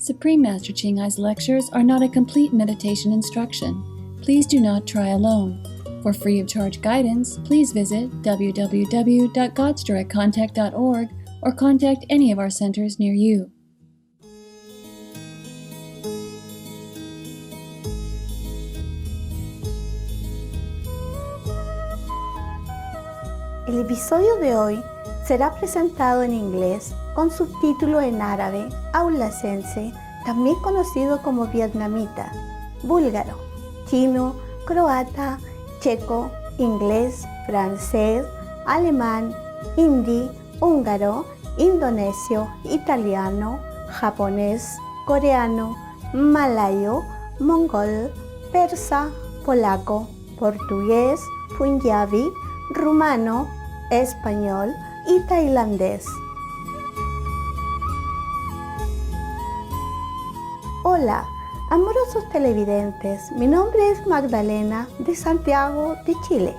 Supreme Master Ching Ai's lectures are not a complete meditation instruction. Please do not try alone. For free of charge guidance, please visit www.godsdirectcontact.org or contact any of our centers near you. El episodio de hoy será presentado en inglés con subtítulo en árabe, aulacense, también conocido como vietnamita, búlgaro, chino, croata, checo, inglés, francés, alemán, hindi, húngaro, indonesio, italiano, japonés, coreano, malayo, mongol, persa, polaco, portugués, punjabi, rumano, español y tailandés. Hola, amorosos televidentes, mi nombre es Magdalena de Santiago de Chile.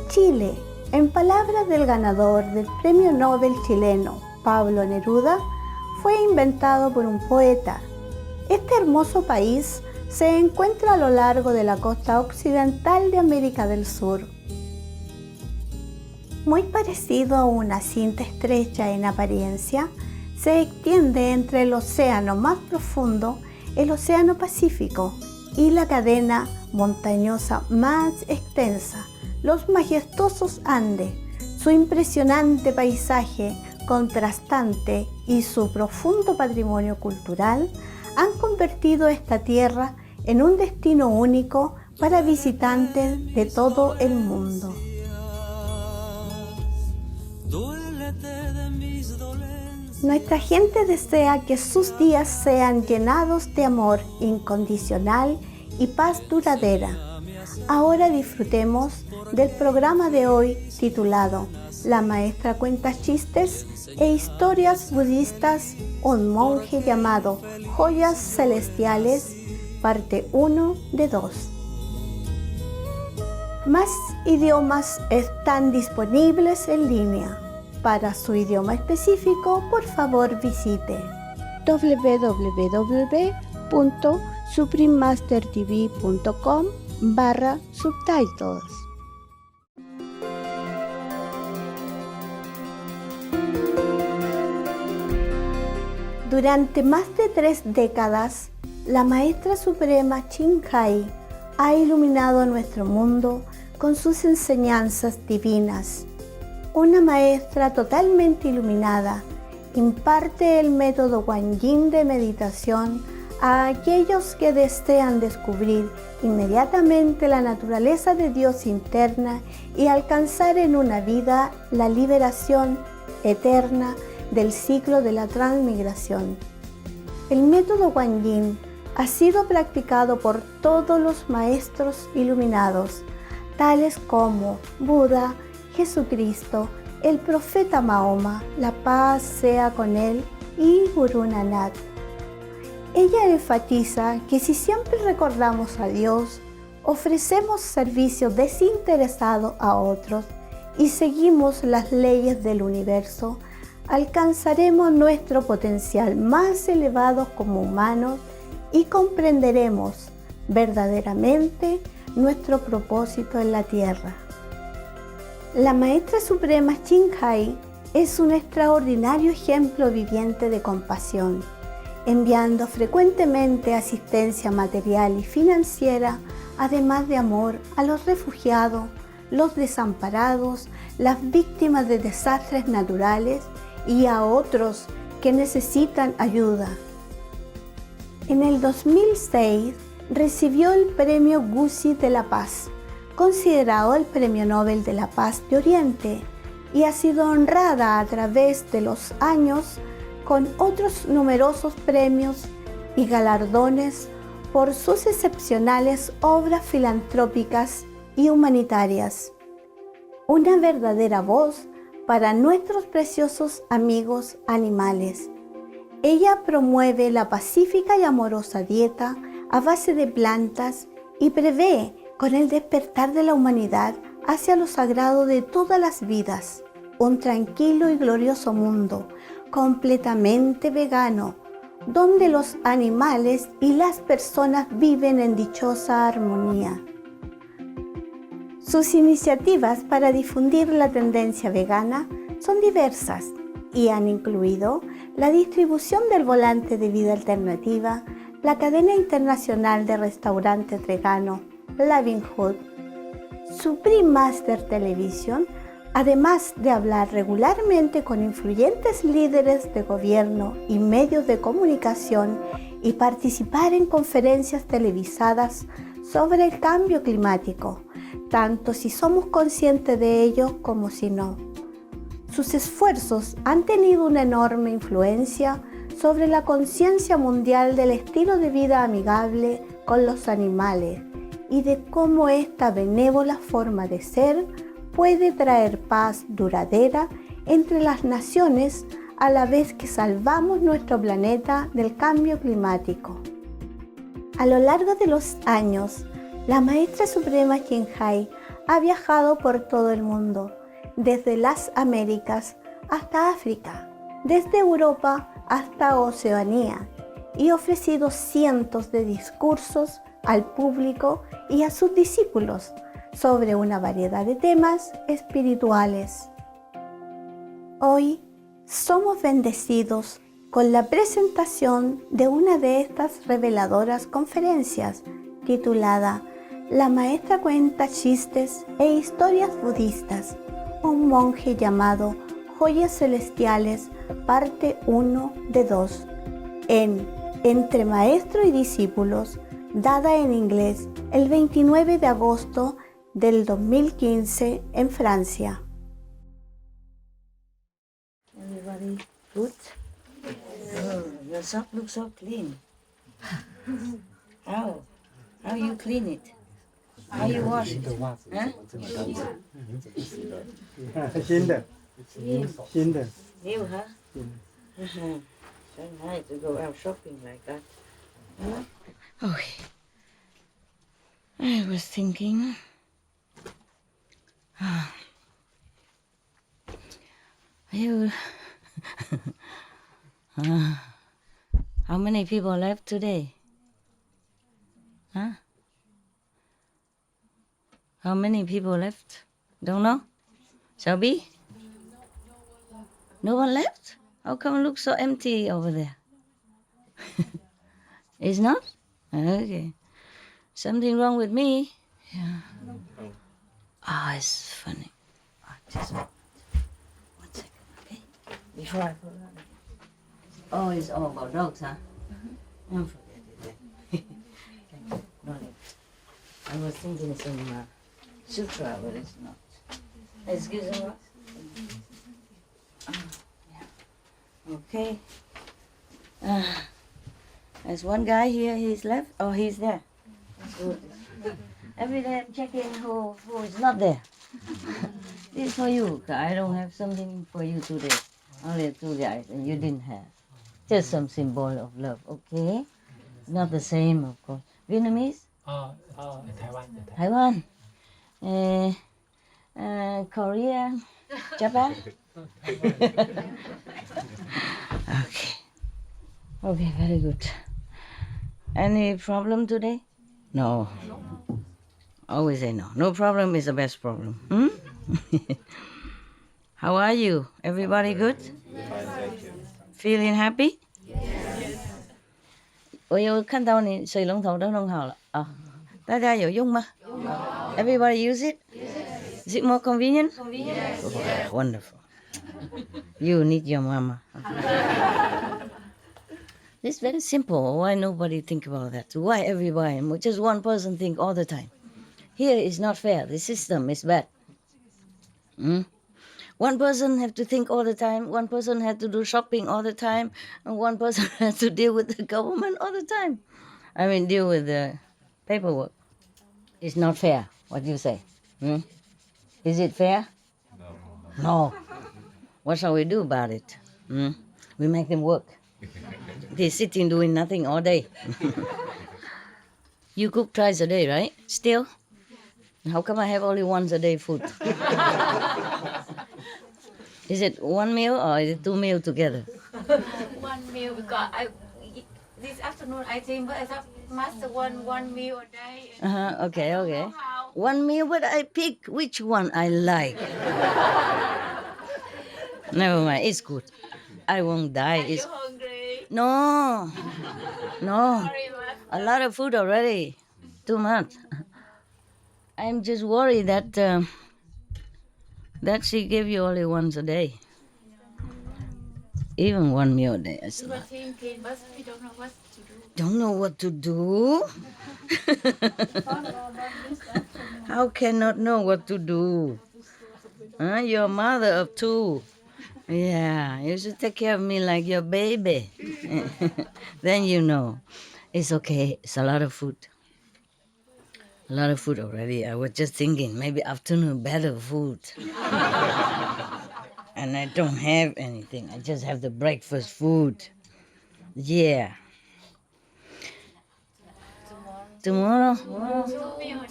Chile, en palabras del ganador del Premio Nobel chileno, Pablo Neruda, fue inventado por un poeta. Este hermoso país se encuentra a lo largo de la costa occidental de América del Sur. Muy parecido a una cinta estrecha en apariencia, se extiende entre el océano más profundo, el Océano Pacífico, y la cadena montañosa más extensa, los majestuosos Andes. Su impresionante paisaje contrastante y su profundo patrimonio cultural han convertido esta tierra en un destino único para visitantes de todo el mundo. Nuestra gente desea que sus días sean llenados de amor incondicional y paz duradera. Ahora disfrutemos del programa de hoy titulado La maestra cuenta chistes e historias budistas, un monje llamado Joyas Celestiales, parte 1 de 2. Más idiomas están disponibles en línea. Para su idioma específico, por favor visite www.suprememastertv.com/subtitles. Durante más de 3 décadas, la Maestra Suprema Ching Ai ha iluminado nuestro mundo con sus enseñanzas divinas. Una maestra totalmente iluminada imparte el método Guan Yin de meditación a aquellos que desean descubrir inmediatamente la naturaleza de Dios interna y alcanzar en una vida la liberación eterna del ciclo de la transmigración. El método Guan Yin ha sido practicado por todos los maestros iluminados, tales como Buda, Jesucristo, el profeta Mahoma, la paz sea con él, y Gurú Nanak. Ella enfatiza que si siempre recordamos a Dios, ofrecemos servicio desinteresado a otros y seguimos las leyes del universo, alcanzaremos nuestro potencial más elevado como humanos y comprenderemos verdaderamente nuestro propósito en la tierra. La Maestra Suprema Ching Ai es un extraordinario ejemplo viviente de compasión, enviando frecuentemente asistencia material y financiera, además de amor a los refugiados, los desamparados, las víctimas de desastres naturales y a otros que necesitan ayuda. En el 2006 recibió el Premio Gusi de la Paz, considerado el Premio Nobel de la Paz de Oriente, y ha sido honrada a través de los años con otros numerosos premios y galardones por sus excepcionales obras filantrópicas y humanitarias. Una verdadera voz para nuestros preciosos amigos animales. Ella promueve la pacífica y amorosa dieta a base de plantas y prevé con el despertar de la humanidad hacia lo sagrado de todas las vidas. un tranquilo y glorioso mundo completamente vegano, donde los animales y las personas viven en dichosa armonía. Sus iniciativas para difundir la tendencia vegana son diversas y han incluido la distribución del volante de vida alternativa, la cadena internacional de restaurantes veganos Living Hood, Supreme Master Television, además de hablar regularmente con influyentes líderes de gobierno y medios de comunicación y participar en conferencias televisadas sobre el cambio climático, tanto si somos conscientes de ello como si no. Sus esfuerzos han tenido una enorme influencia sobre la conciencia mundial del estilo de vida amigable con los animales y de cómo esta benévola forma de ser puede traer paz duradera entre las naciones a la vez que salvamos nuestro planeta del cambio climático. A lo largo de los años, la Maestra Suprema Chinhai ha viajado por todo el mundo, desde las Américas hasta África, desde Europa hasta Oceanía, y ofrecido cientos de discursos al público y a sus discípulos sobre una variedad de temas espirituales. Hoy somos bendecidos con la presentación de una de estas reveladoras conferencias titulada La Maestra cuenta chistes e historias budistas, un monje llamado Joyas Celestiales, parte 1 de 2, en Entre Maestro y Discípulos, dada en inglés el 29 de agosto del 2015 en Francia. Everybody good? Oh, your sock looks so clean. How you clean it? How you wash it? Huh? 新的 New, huh? So nice to go out shopping like that. Huh? Okay. I was thinking. You. How many people left today? Huh? How many people left? Don't know? Shelby? No one left? How come it looks so empty over there? It's not? Okay. Something wrong with me? Yeah. Oh, it's funny. Oh, just one second, okay? Before I put it on again. Oh, it's all about dogs, huh? Don't forget it then. Thank you. No need. I was thinking some sutra, but it's not. Excuse me, what? Yeah. Okay. There's one guy here, he's left. Oh, he's there. That's good. Every day I'm checking who is not there. This is for you. I don't have something for you today. Only 2 guys, and you didn't have. Just some symbol of love, okay? Not the same, of course. Vietnamese? Taiwan. Korea, Japan. Okay, very good. Any problem today? No. Always say no. No problem is the best problem. How are you? Everybody good? Feeling happy? Yes. 我有看到你水龙头都弄好了啊，大家有用吗？Everybody use it? Yes. Is it more convenient? Yes. Oh, wonderful. You need your mama. It's very simple. Why nobody think about that? Why everybody? Just one person think all the time. Here is not fair. The system is bad. One person have to think all the time. One person had to do shopping all the time. And one person has to deal with the government all the time. I mean, deal with the paperwork. It's not fair. What do you say? Is it fair? No. What shall we do about it? We make them work. They're sitting doing nothing all day. You cook twice a day, right? Still? How come I have only once a day food? Is it one meal or is it two meals together? One meal because this afternoon I think, but I thought master one meal a day. Okay, okay. How? One meal, but I pick which one I like. Never mind, it's good. I won't die. Are you It's hungry? no, no. Sorry, master. A lot of food already. Too much. I'm just worried that she gave you only once a day. Even one meal a day is a We were lot. thinking, but we don't know what to do. Don't know what to do. How cannot know what to do? Huh? You're a mother of two. Yeah, you should take care of me like your baby. Then you know. It's okay. It's a lot of food. A lot of food already. I was just thinking maybe afternoon better food. And I don't have anything. I just have the breakfast food. Yeah. Tomorrow? Two meal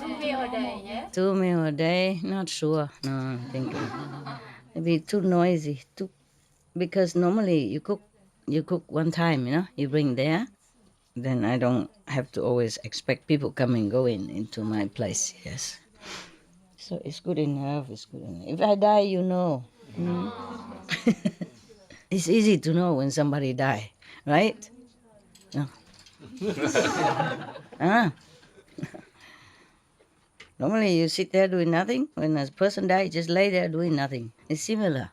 a day, yeah? 2 meals a day? Not sure. No, I'm thinking. Maybe too noisy. Too because normally you cook one time, you bring there. Then I don't have to always expect people coming going into my place. Yes. So it's good enough. It's good enough. If I die, you know. Mm. It's easy to know when somebody die, right? No. Ah. Normally you sit there doing nothing. When a person dies, just lay there doing nothing. It's similar.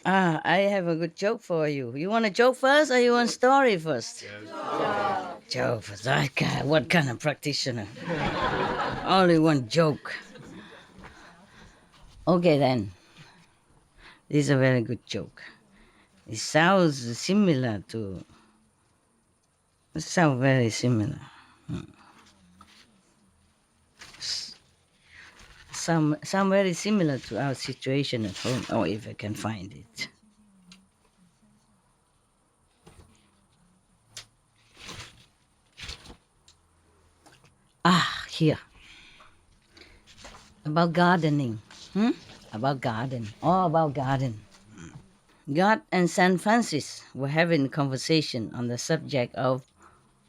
I have a good joke for you. You want a joke first or you want story first? Joke first. What kind of practitioner? Only one joke. Okay then. This is a very good joke. It sounds similar to. It sounds very similar. Some very similar to our situation at home. Oh, if I can find it. Here. About gardening. About garden. All about garden. God and San Francis were having a conversation on the subject of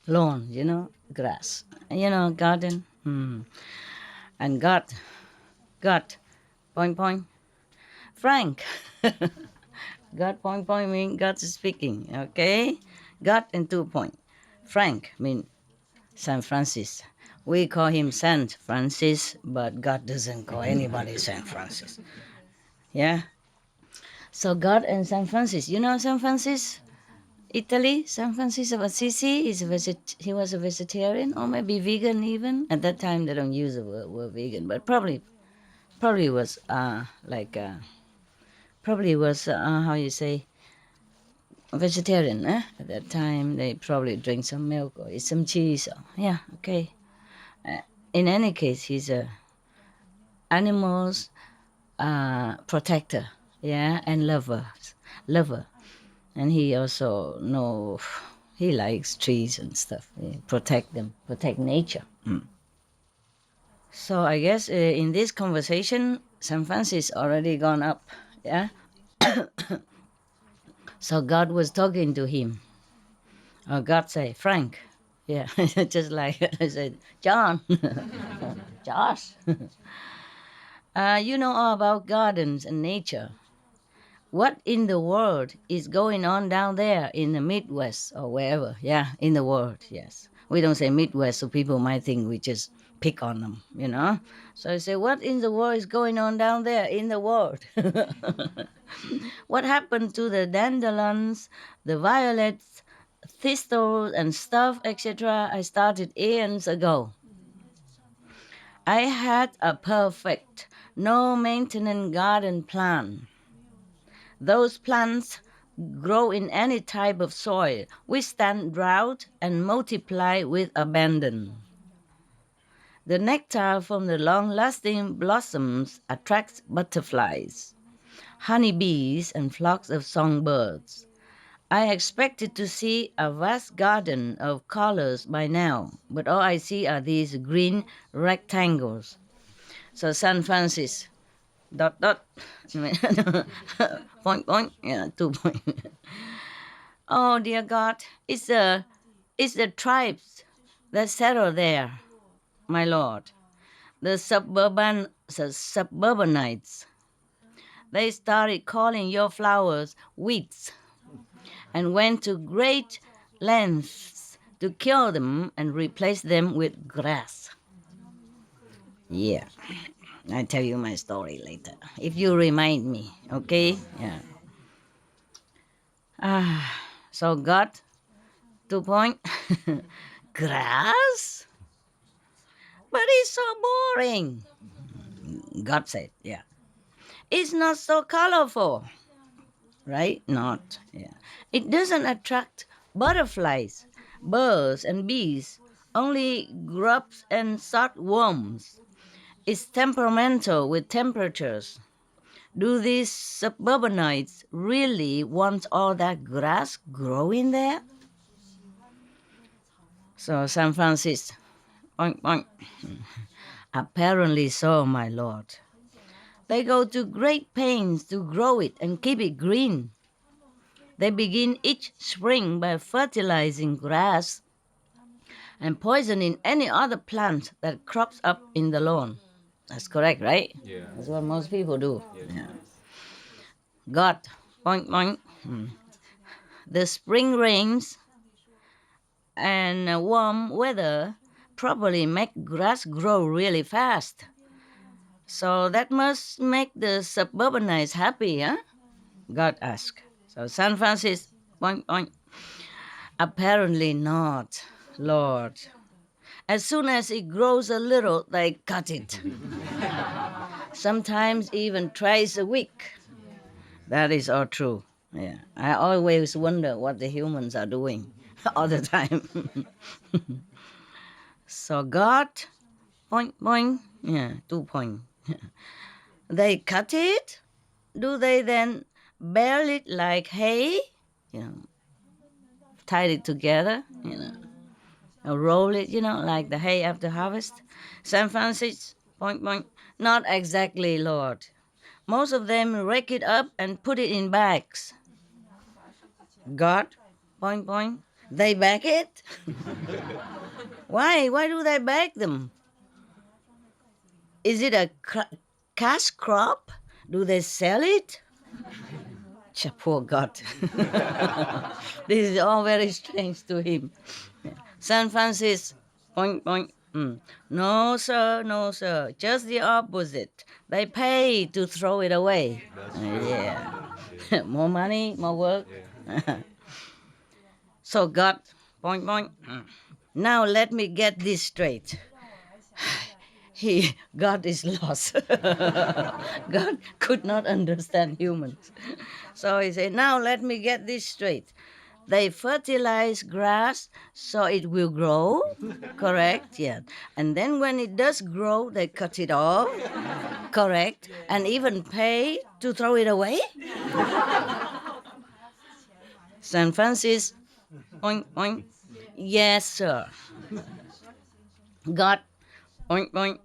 lawn, grass. Garden. And God, point, point. Frank. God, point, point mean God is speaking, okay? God and 2 point. Frank mean San Francis. We call him Saint Francis, but God doesn't call anybody Saint Francis. Yeah? So God and San Francis. You know San Francis? Italy, San Francisco of Assisi, he was a vegetarian or maybe vegan even. At that time, they don't use the word vegan, but probably was how you say, vegetarian. At that time, they probably drink some milk or eat some cheese. Yeah, okay. In any case, he's a animals protector, yeah, and lover. And he also he likes trees and stuff. He protect them, protect nature. So I guess in this conversation, San Francis already gone up, yeah. So God was talking to him. God say, Frank, yeah, just like I said, John, Josh. You know all about gardens and nature. What in the world is going on down there in the Midwest or wherever? Yeah, in the world, yes. We don't say Midwest, so people might think we just pick on them. So I say, what in the world is going on down there in the world? What happened to the dandelions, the violets, thistles, and stuff, etc.? I started eons ago. I had a perfect, no maintenance garden plan. Those plants grow in any type of soil, withstand drought, and multiply with abandon. The nectar from the long-lasting blossoms attracts butterflies, honeybees, and flocks of songbirds. I expected to see a vast garden of colors by now, but all I see are these green rectangles. So San Francis, dot, dot, point, point, yeah, 2 point. Oh, dear God, it's the tribes that settle there, my Lord. The suburbanites. They started calling your flowers weeds and went to great lengths to kill them and replace them with grass. Yeah, I'll tell you my story later. If you remind me, okay? Yeah. So God, 2 point. Grass? But it's so boring. God said, yeah. It's not so colorful, right? Not, yeah. It doesn't attract butterflies, birds, and bees, only grubs and worms. It's temperamental with temperatures. Do these suburbanites really want all that grass growing there? So San Francisco, oink, oink. Apparently so, my lord. They go to great pains to grow it and keep it green. They begin each spring by fertilizing grass and poisoning any other plant that crops up in the lawn. That's correct, right? Yeah. That's what most people do. Yes. Yeah. God, point, point. The spring rains and warm weather probably make grass grow really fast. So that must make the suburbanites happy, huh? God asked. So San Francisco, point, point. Apparently not, Lord. As soon as it grows a little, they cut it. Sometimes even twice a week. That is all true. Yeah. I always wonder what the humans are doing all the time. So God, point, point, yeah, 2 point. They cut it. Do they then bale it like hay? You know, tie it together, or roll it, like the hay after harvest? San Francisco, point, point. Not exactly, Lord. Most of them rake it up and put it in bags. God, point, point. They bag it? Why? Why do they bag them? Is it a cash crop? Do they sell it? Poor God. This is all very strange to him. San Francisco, point, point. No, sir, no, sir. Just the opposite. They pay to throw it away. Yeah. More money, more work. Yeah. So God, point, point. Now let me get this straight. God is lost. God could not understand humans. So he said, now let me get this straight. They fertilize grass so it will grow, correct? Yeah. And then when it does grow, they cut it off, correct? And even pay to throw it away? San Francisco, oink, oink. Yes, sir. God, oink, oink.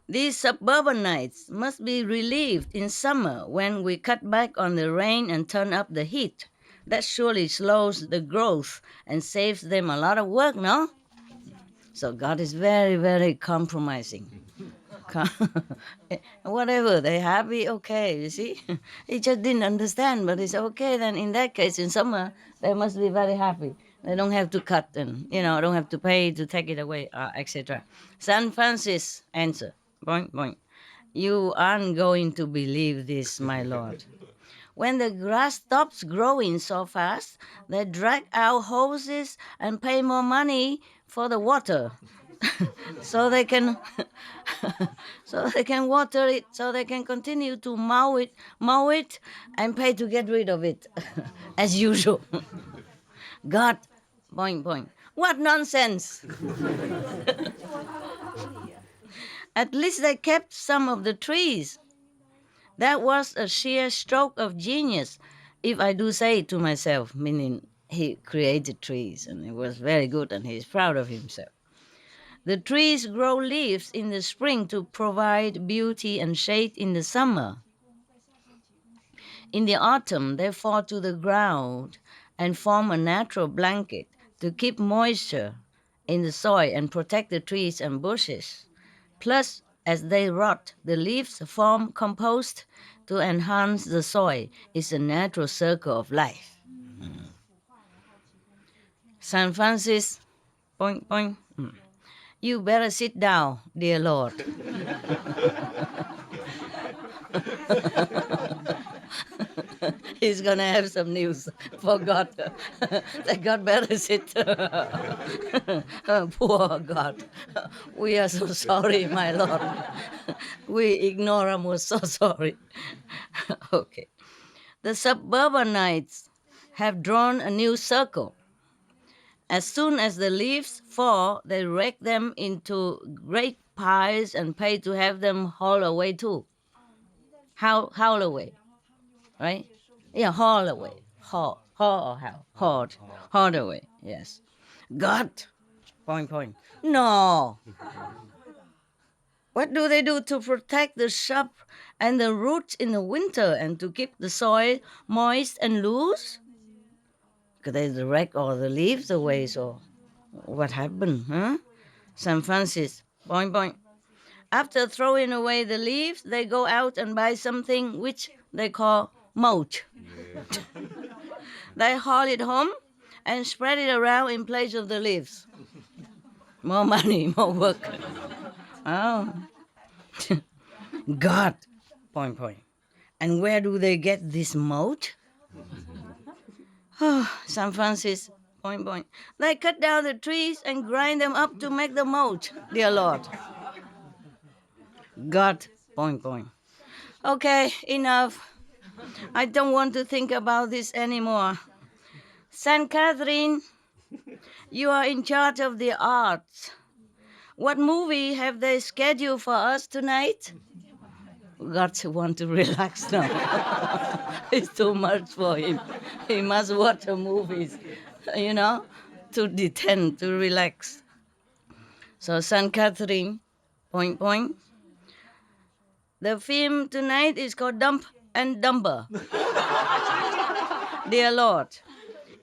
These suburbanites must be relieved in summer when we cut back on the rain and turn up the heat. That surely slows the growth and saves them a lot of work, no? So God is very, very compromising. Whatever, they're happy, okay, you see? He just didn't understand, but it's okay then. In that case, in summer, they must be very happy. They don't have to cut and, don't have to pay to take it away, etc. San Francisco answer, point, point. You aren't going to believe this, my lord. When the grass stops growing so fast, they drag out hoses and pay more money for the water. so they can water it, so they can continue to mow it and pay to get rid of it as usual. God, point, point. What nonsense. At least they kept some of the trees. That was a sheer stroke of genius, if I do say it to myself, meaning he created trees and it was very good and he's proud of himself. The trees grow leaves in the spring to provide beauty and shade in the summer. In the autumn, they fall to the ground and form a natural blanket to keep moisture in the soil and protect the trees and bushes. Plus, as they rot, the leaves form compost to enhance the soil. It's a natural circle of life. San Francis, point, point. You better sit down, dear Lord. He's gonna have some news for God. That God better sit. Poor God. We are so sorry, my Lord. We ignore him. We're so sorry. Okay. The suburbanites have drawn a new circle. As soon as the leaves fall, they rake them into great piles and pay to have them hauled away too. Haul away, right? Yeah, haul away. Haul or how? Hauled away, yes. God, point, point. No. What do they do to protect the shrub and the roots in the winter and to keep the soil moist and loose? Because they rake all the leaves away, so what happened, huh? San Francis, point, point. After throwing away the leaves, they go out and buy something which they call mulch. They haul it home and spread it around in place of the leaves. More money, more work. Oh. God, point, point. And where do they get this mulch? Oh, San Francis, point, point. They cut down the trees and grind them up to make the mulch, dear Lord. God, point, point. Okay, enough. I don't want to think about this anymore. Saint Catherine, you are in charge of the arts. What movie have they scheduled for us tonight? God want to relax now. It's too much for him. He must watch the movies, to detend, to relax. So Saint Catherine, point, point. The film tonight is called Dump and Dumber. Dear Lord,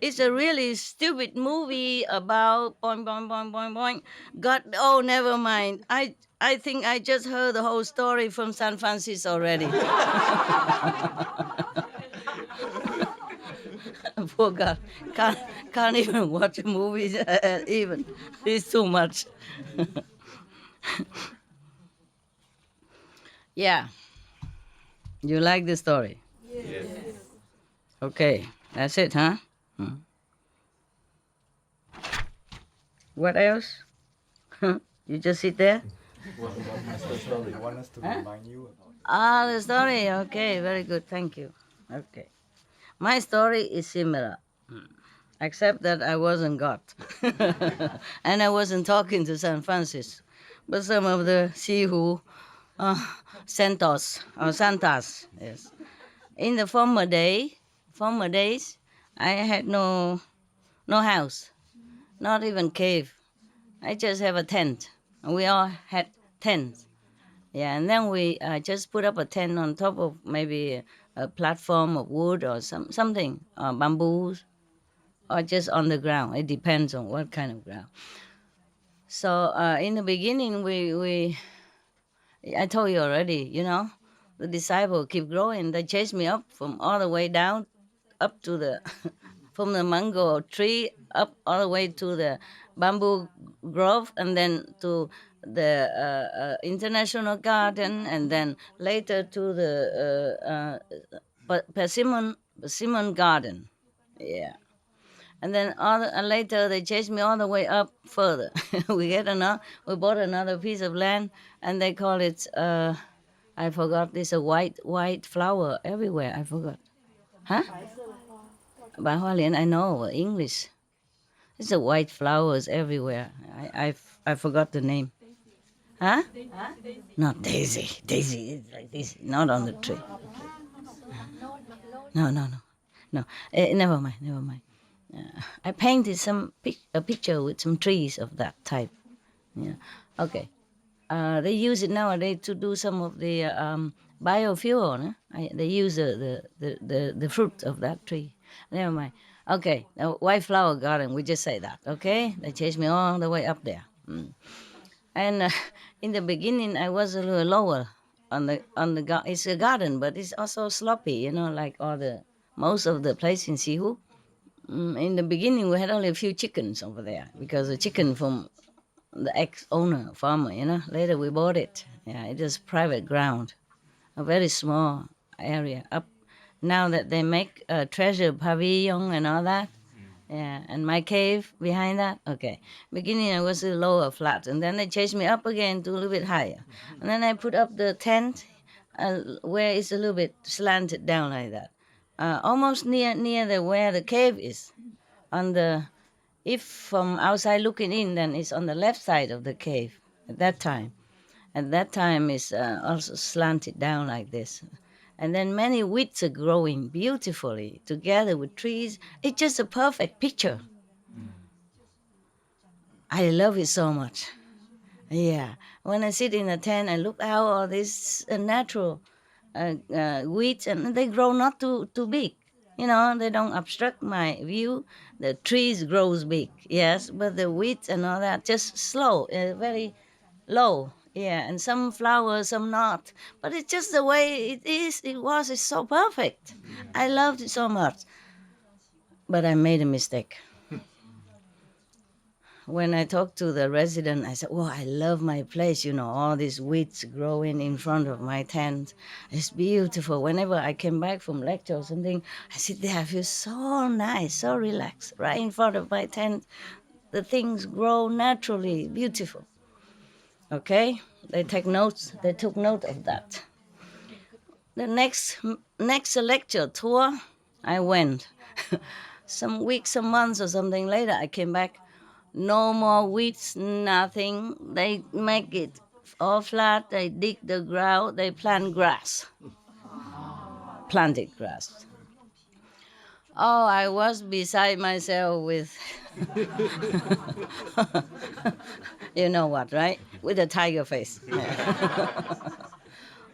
it's a really stupid movie about point, point, point, point, point. God, oh, never mind. I think I just heard the whole story from San Francisco already. Poor God, can't even watch movies even. It's too much. Yeah. You like the story? Yes. Okay, that's it, huh? What else? You just sit there? I want us to remind you about The story. Okay, very good. Thank you. Okay. My story is similar, except that I wasn't God. And I wasn't talking to San Francis, but some of the Sihu Santos or Santas, yes. In the former days, I had no house, not even cave. I just have a tent. We all had tents. Yeah, and then we just put up a tent on top of maybe a platform of wood or something, bamboos, or just on the ground. It depends on what kind of ground. So in the beginning, I told you already, the disciple keep growing. They chased me up from all the way down, up to the, from the mango tree up all the way to the bamboo grove, and then to the international garden, and then later to the persimmon garden. Yeah. And then later they chased me all the way up further. We bought another piece of land, and they call it, I forgot, there's a white flower everywhere. I forgot. Huh? Bai Hoa Lian, I know, English. There's a white flowers everywhere. I forgot the name. Huh? Not daisy. Daisy is like this, not on the tree. No. Never mind. I painted a picture with some trees of that type. Yeah. Okay. They use it nowadays to do some of the biofuel. No? They use the fruit of that tree. Never mind. Okay, white flower garden. We just say that. Okay, they chased me all the way up there. And in the beginning, I was a little lower on the. It's a garden, but it's also sloppy. Like all the most of the place in Sihu. In the beginning, we had only a few chickens over there because the chicken from the ex-owner, farmer, Later we bought it. Yeah, it is private ground, a very small area. Up now that they make a treasure pavilion and all that. Yeah, and my cave behind that. Okay, beginning I was a lower flat, and then they changed me up again to a little bit higher, and then I put up the tent, where it's a little bit slanted down like that, almost near the where the cave is. On the If from outside looking in, then it's on the left side of the cave at that time. At that time, it's also slanted down like this. And then many weeds are growing beautifully together with trees. It's just a perfect picture. I love it so much. Yeah. When I sit in a tent, I look out all these natural weeds, and they grow not too big. They don't obstruct my view. The trees grows big, yes, but the weeds and all that just slow, very low. Yeah, and some flowers, some not. But it's just the way it is. It's so perfect. I loved it so much. But I made a mistake. When I talked to the resident, I said, "Oh, I love my place. All these weeds growing in front of my tent. It's beautiful. Whenever I came back from lecture or something, I sit there, I feel so nice, so relaxed, right in front of my tent. The things grow naturally, beautiful." Okay, they take notes. They took note of that. The next lecture tour, I went. Some weeks, some months, or something later, I came back. No more weeds, nothing. They make it all flat. They dig the ground. They plant grass. Planted grass. Oh, I was beside myself with, you know what, right? With a tiger face.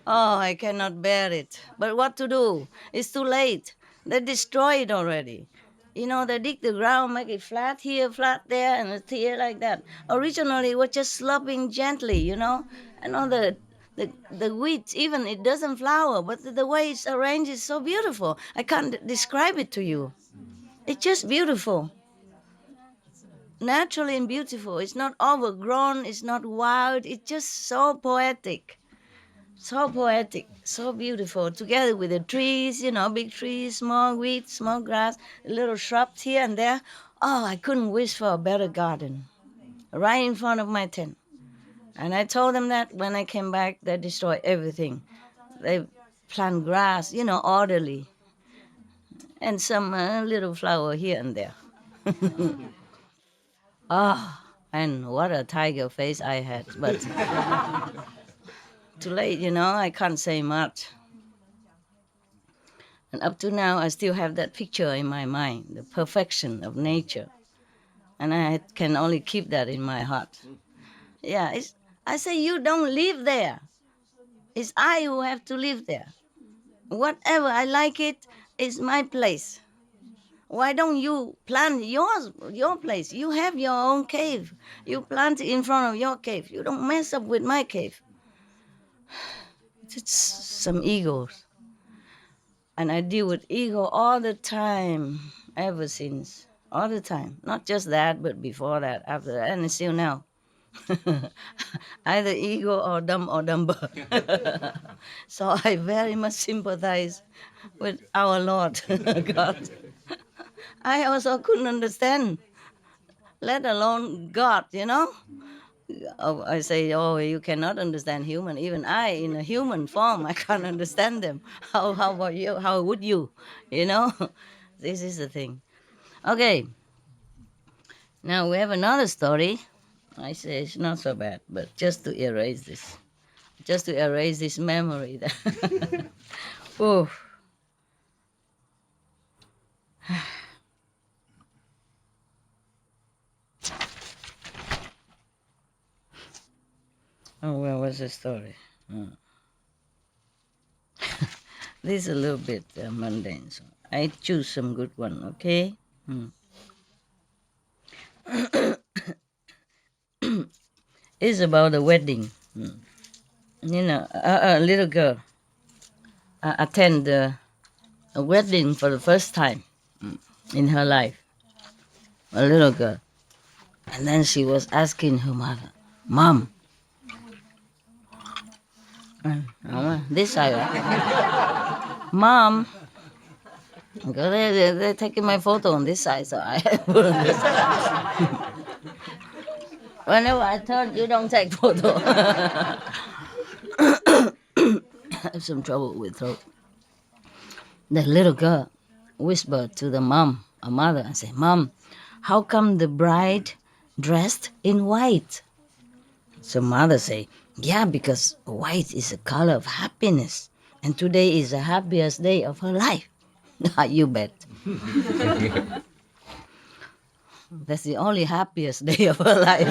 Oh, I cannot bear it. But what to do? It's too late. They destroy it already. They dig the ground, make it flat here, flat there, and it's here like that. Originally, it was just sloping gently, and all the weeds, even it doesn't flower, but the way it's arranged is so beautiful. I can't describe it to you. It's just beautiful. Naturally and beautiful. It's not overgrown, it's not wild, it's just so poetic. So poetic, so beautiful, together with the trees, big trees, small weeds, small grass, little shrubs here and there. Oh, I couldn't wish for a better garden right in front of my tent. And I told them that when I came back, they destroyed everything. They plant grass, orderly, and some little flower here and there. And what a tiger face I had. But too late, I can't say much. And up to now, I still have that picture in my mind, the perfection of nature. And I can only keep that in my heart. Yeah, I say, you don't live there. It's I who have to live there. Whatever, I like it, it's my place. Why don't you plant your place? You have your own cave. You plant it in front of your cave. You don't mess up with my cave. It's some egos. And I deal with ego all the time, ever since. All the time. Not just that, but before that, after that, and still now. Either ego or dumb or dumber. So I very much sympathize with our Lord God. I also couldn't understand, let alone God, Oh, I say, oh, you cannot understand human. Even I, in a human form, I can't understand them. How about you? How would you? This is the thing. Okay, now we have another story. I say it's not so bad, but just to erase this memory. Oh. Oh, well, what's the story? This is a little bit mundane, so I choose some good one, okay? It's about a wedding. A little girl attend a wedding for the first time in her life. A little girl. And then she was asking her mother, Mom, this side, right? Mom, because they're taking my photo on this side, so I put on this side. Whenever I turn, you don't take photo. I have some trouble with throat. The little girl whispered to the mom, a mother, and said, Mom, how come the bride dressed in white? So mother say, yeah, because white is a color of happiness. And today is the happiest day of her life. You bet. That's the only happiest day of her life.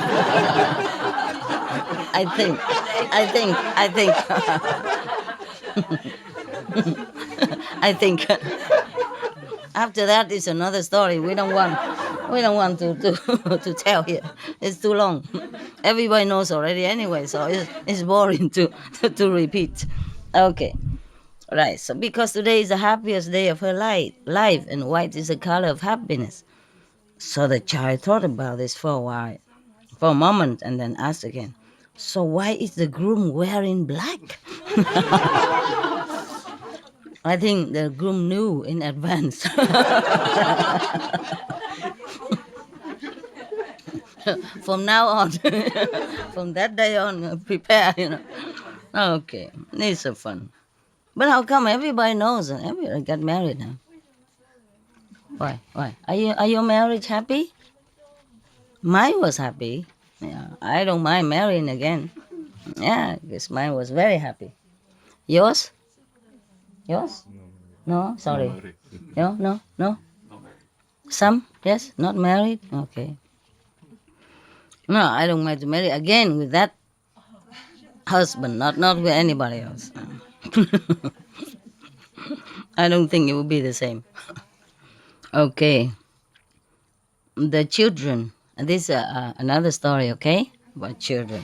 I think. I think after that is another story. We don't want to tell here. It's too long. Everybody knows already anyway, so it's boring to repeat. Okay. Right. So because today is the happiest day of her life, and white is the color of happiness. So the child thought about this for a while, for a moment, and then asked again, so why is the groom wearing black? I think the groom knew in advance. From now on, from that day on, prepare. Okay, it's so fun. But how come everybody knows and everybody got married now? Why? Why? Are your marriage happy? Mine was happy. Yeah, I don't mind marrying again. Yeah, because mine was very happy. Yours? Yours? No, sorry. No. Some? Yes, not married. Okay. No, I don't mind to marry again with that husband, not with anybody else. I don't think it will be the same. Okay. The children. And this is another story, okay? About children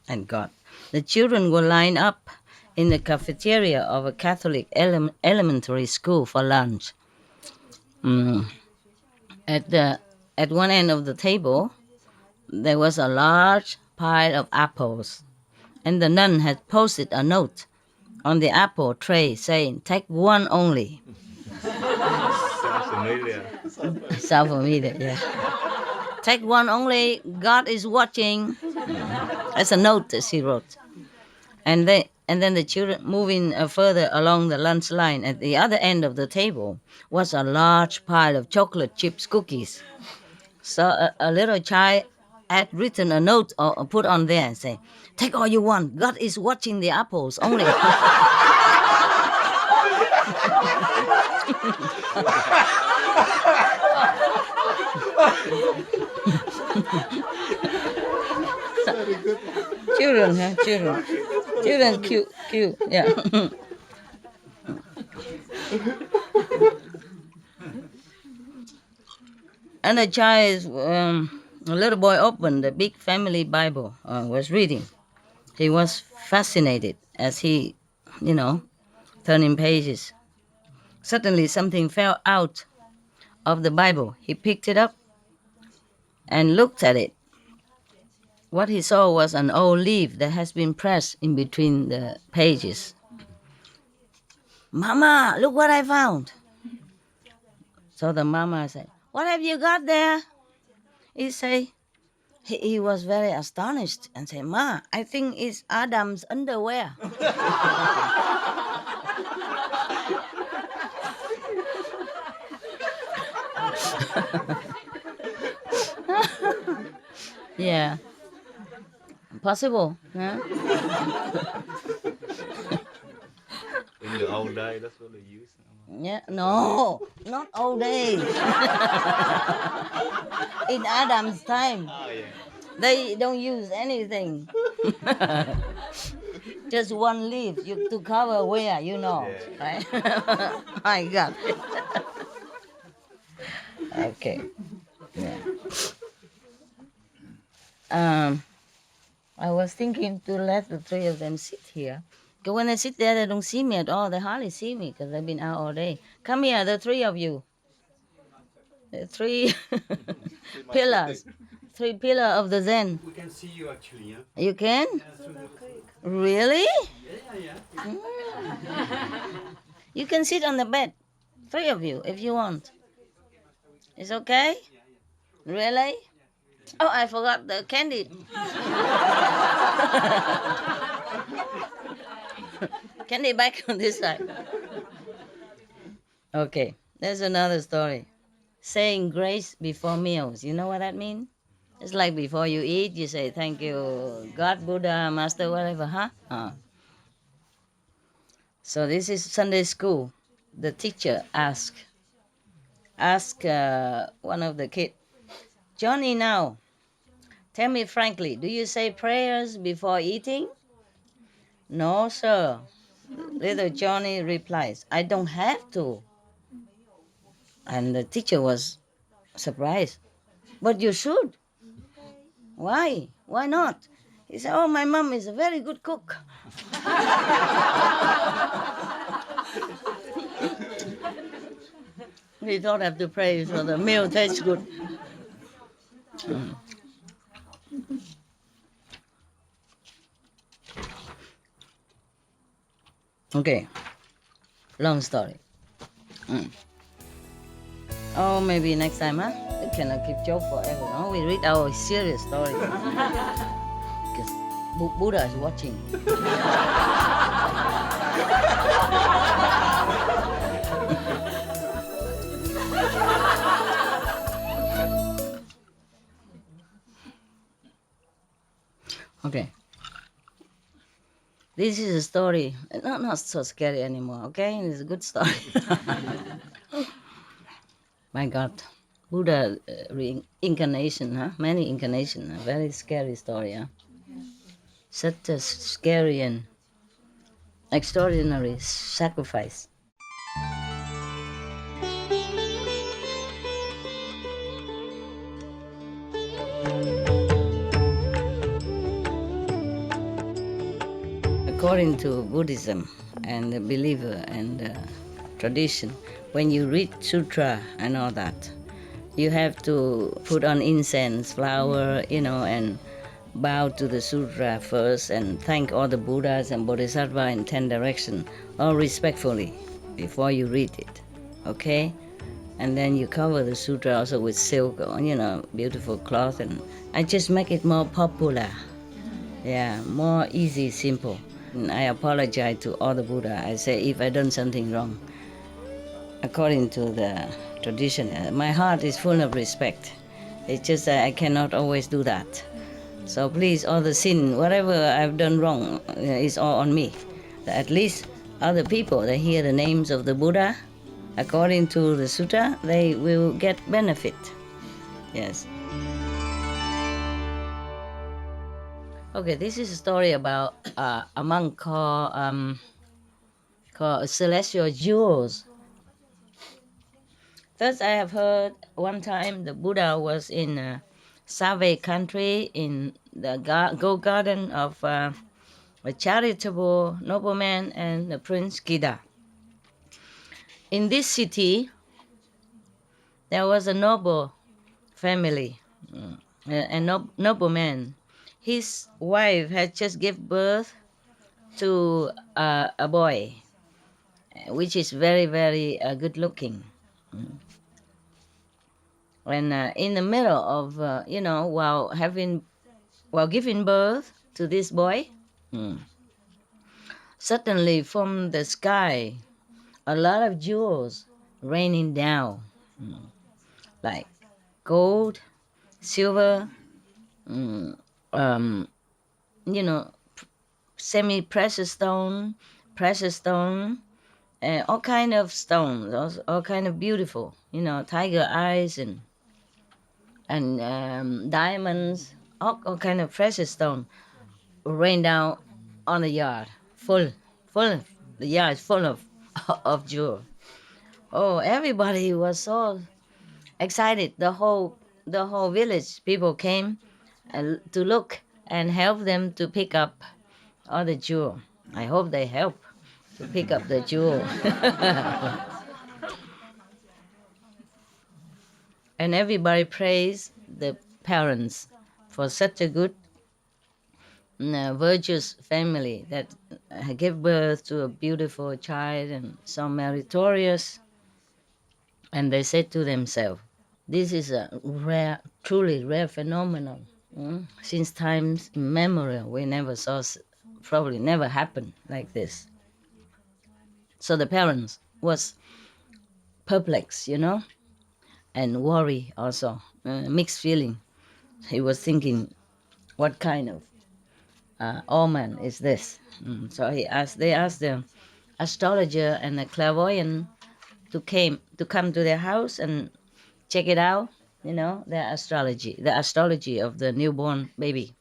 and God. The children were lined up in the cafeteria of a Catholic elementary school for lunch. At one end of the table, there was a large pile of apples, and the nun had posted a note on the apple tray saying, "Take one only." Sounds familiar. Sound familiar, yeah. Take one only, God is watching. That's a note that she wrote. And then the children moving further along the lunch line at the other end of the table was a large pile of chocolate chips cookies. So a little child had written a note or put on there and say, "Take all you want. God is watching the apples only." Children, huh? Children, cute, yeah. And a child, a little boy opened the big family Bible, was reading. He was fascinated as he, turning pages. Suddenly, something fell out of the Bible. He picked it up and looked at it. What he saw was an old leaf that has been pressed in between the pages. "Mama, look what I found." So the mama said, "What have you got there?" He was very astonished and said, "Ma, I think it's Adam's underwear." Yeah. Possible, huh? In the old day, that's what they use. Yeah, no, not old days. In Adam's time. Oh, yeah. They don't use anything. Just one leaf to cover where, right? My God. Okay. Yeah. I was thinking to let the three of them sit here. Because when I sit there, they don't see me at all. They hardly see me because they've been out all day. Come here, the three of you. The three pillars. Three pillars of the Zen. We can see you actually, yeah? You can? Yeah, through the Really? yeah. You can sit on the bed. Three of you, if you want. It's okay? Really? Oh, I forgot the candy. Candy back on this side. Okay, there's another story. Saying grace before meals. You know what that means? It's like before you eat, you say thank you, God, Buddha, Master, whatever, huh? So this is Sunday school. The teacher asked one of the kids, Johnny, now, tell me frankly, do you say prayers before eating? No, sir. Little Johnny replies, I don't have to. And the teacher was surprised. But you should. Why? Why not? He said, oh, my mom is a very good cook. We don't have to pray so the meal tastes good. Okay, long story. Oh, maybe next time, huh? We cannot keep joke forever, no? We read our serious story. Because Buddha is watching. Okay. This is a story, not so scary anymore, okay? It's a good story. My God, Buddha reincarnation, huh? Many incarnation, a very scary story, huh? Such a scary and extraordinary sacrifice. According to Buddhism and the believer and tradition, when you read sutra and all that, you have to put on incense, flower, and bow to the sutra first and thank all the Buddhas and Bodhisattvas in 10 directions, all respectfully, before you read it, okay? And then you cover the sutra also with silk or, beautiful cloth, and I just make it more popular. Yeah, more easy, simple. And I apologize to all the Buddha. I say if I done something wrong, according to the tradition, my heart is full of respect. It's just that I cannot always do that. So please, all the sin, whatever I've done wrong, is all on me. At least other people, they hear the names of the Buddha, according to the sutta, they will get benefit. Yes. Okay, this is a story about a monk called Celestial Jewels. First, I have heard one time the Buddha was in Save country in the Go Garden of a charitable nobleman and the Prince Gida. In this city, there was a noble family, a nobleman. His wife had just given birth to a boy, which is very, very good looking. And in the middle of, while giving birth to this boy, suddenly from the sky, a lot of jewels raining down, like gold, silver, semi-precious stone, precious stone, all kind of stones, all kind of beautiful, tiger eyes and diamonds, all kind of precious stone rain down on the yard, full. The yard is full of of jewel. Oh, everybody was so excited. The whole village people came to look and help them to pick up all the jewel. I hope they help to pick up the jewel. And everybody praised the parents for such a good, virtuous family that gave birth to a beautiful child and so meritorious. And they said to themselves, this is a rare, truly rare phenomenon. Since times immemorial, we never saw, probably never happened like this. So the parents was perplexed, and worry also, mixed feeling. He was thinking, what kind of omen is this? So they asked the astrologer and the clairvoyant to come to their house and check it out, the astrology of the newborn baby,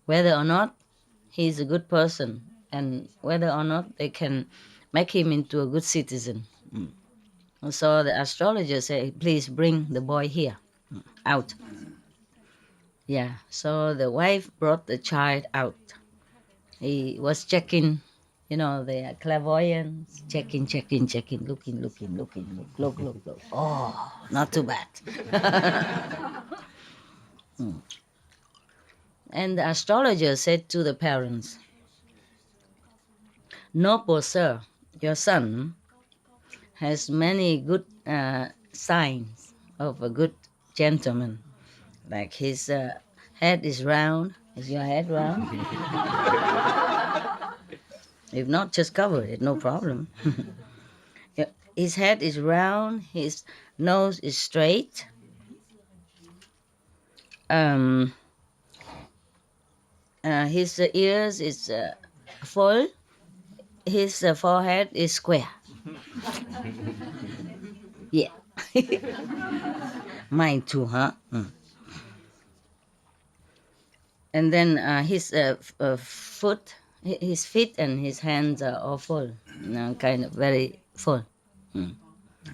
whether or not he's a good person and whether or not they can make him into a good citizen. And so the astrologer said, please bring the boy here, out. Yeah, so the wife brought the child out. He was checking, the clairvoyance, checking, looking, look. Oh, not too bad. And the astrologer said to the parents, noble sir, your son has many good signs of a good gentleman. Like his head is round. Is your head round? If not, just cover it, no problem. Yeah, his head is round, his nose is straight. His ears is full. His forehead is square. Yeah. Mine too, huh? And then his his feet and his hands are all full, kind of very full,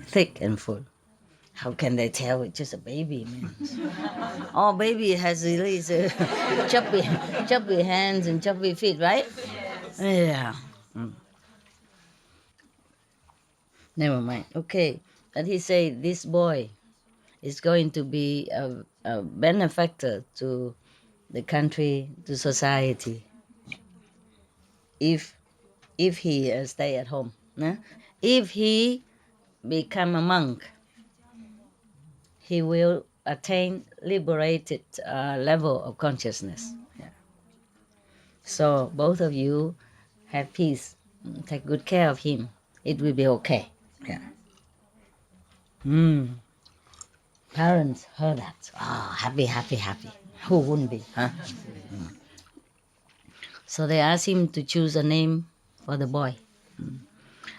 thick and full. How can they tell it's just a baby, man? All baby has these chubby hands and chubby feet, right? Yeah. Never mind. Okay. But he said this boy is going to be a benefactor to the country, to society, if he stay at home. If he become a monk, he will attain liberated level of consciousness. Yeah. So both of you have peace. Take good care of him. It will be okay. Yeah. Parents heard that. Oh, happy. Who wouldn't be, huh? So they asked him to choose a name for the boy.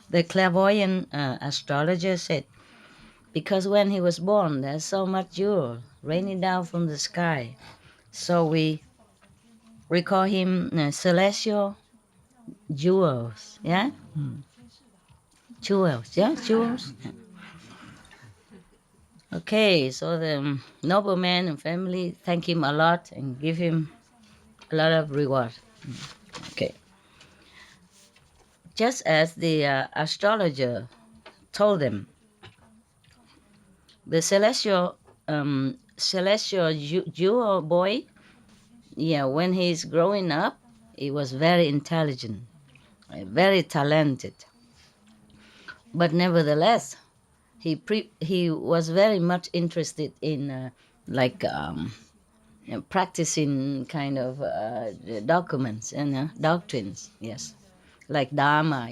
The clairvoyant astrologer said, because when he was born, there's so much jewel raining down from the sky. So we call him celestial jewels. Yeah? Jewels. Yeah? Jewels. Yeah. Okay, so the nobleman and family thank him a lot and give him a lot of reward. Okay. Just as the astrologer told them, the celestial jewel boy, when he's growing up, he was very intelligent, very talented. But nevertheless, he was very much interested in practicing kind of documents and doctrines, yes, like Dharma,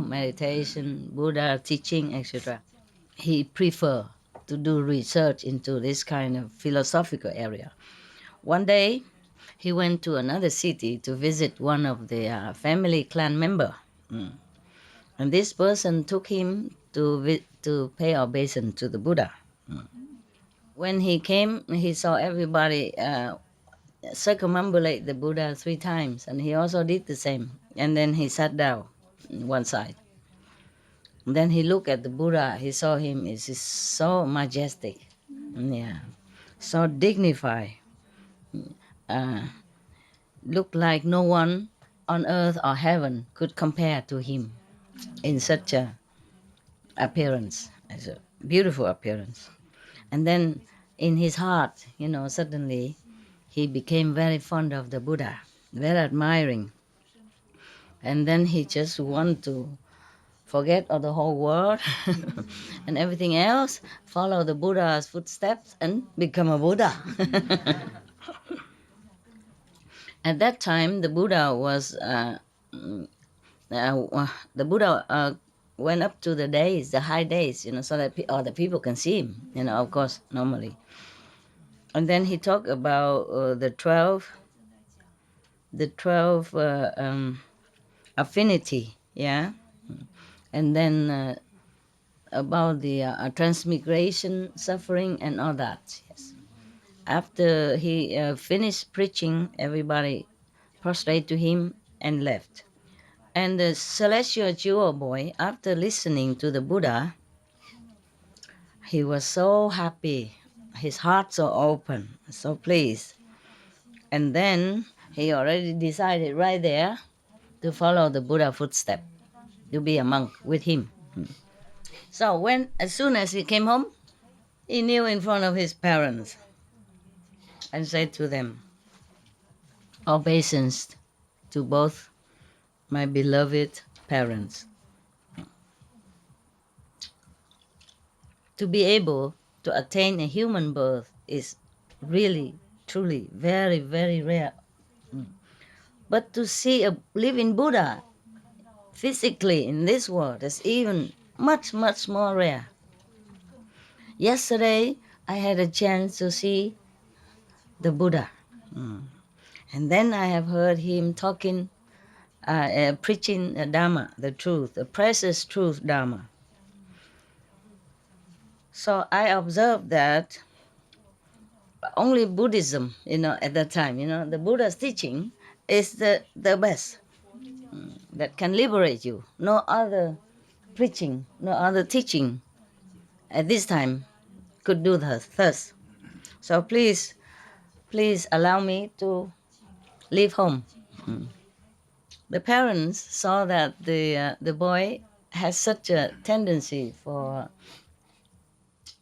meditation, Buddha teaching, etc. He preferred to do research into this kind of philosophical area. One day, he went to another city to visit one of the family clan member. And this person took him to pay obeisance to the Buddha. When he came, he saw everybody circumambulate the Buddha 3 times, and he also did the same. And then he sat down on one side. And then he looked at the Buddha. He saw him. It's so majestic, yeah, so dignified. Looked like no one on earth or heaven could compare to him in such a appearance, as a beautiful appearance. And then in his heart, suddenly he became very fond of the Buddha, very admiring. And then he just want to forget of the whole world and everything else, follow the Buddha's footsteps and become a Buddha. At that time, the Buddha was the Buddha went up to the high days, so that other people can see him, of course, normally. And then he talked about the 12 affinity, yeah, and then about the transmigration, suffering, and all that. Yes. After he finished preaching, everybody prostrate to him and left. And the celestial jewel boy, after listening to the Buddha, he was so happy, his heart so open, so pleased. And then he already decided right there to follow the Buddha footstep, to be a monk with him. So as soon as he came home, he kneeled in front of his parents and said to them, "Obeisance to both my beloved parents." To be able to attain a human birth is really, truly, very, very rare. But to see a living Buddha physically in this world is even much, much more rare. Yesterday, I had a chance to see the Buddha. And then I have heard him talking, preaching the Dharma, the truth, the precious truth Dharma. So I observed that only Buddhism, at that time, the Buddha's teaching is the best that can liberate you. No other preaching, no other teaching at this time could do thus. So please allow me to leave home. The parents saw that the boy has such a tendency for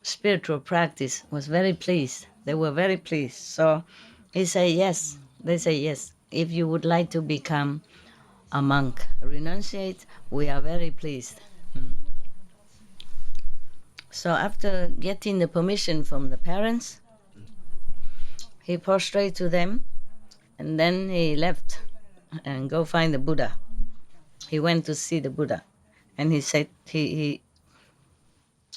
spiritual practice, was very pleased. They were very pleased. So he said yes. They say yes. If you would like to become a monk, renunciate, we are very pleased. So after getting the permission from the parents, he prostrated to them, and then he left and go find the Buddha. He went to see the Buddha, and he said he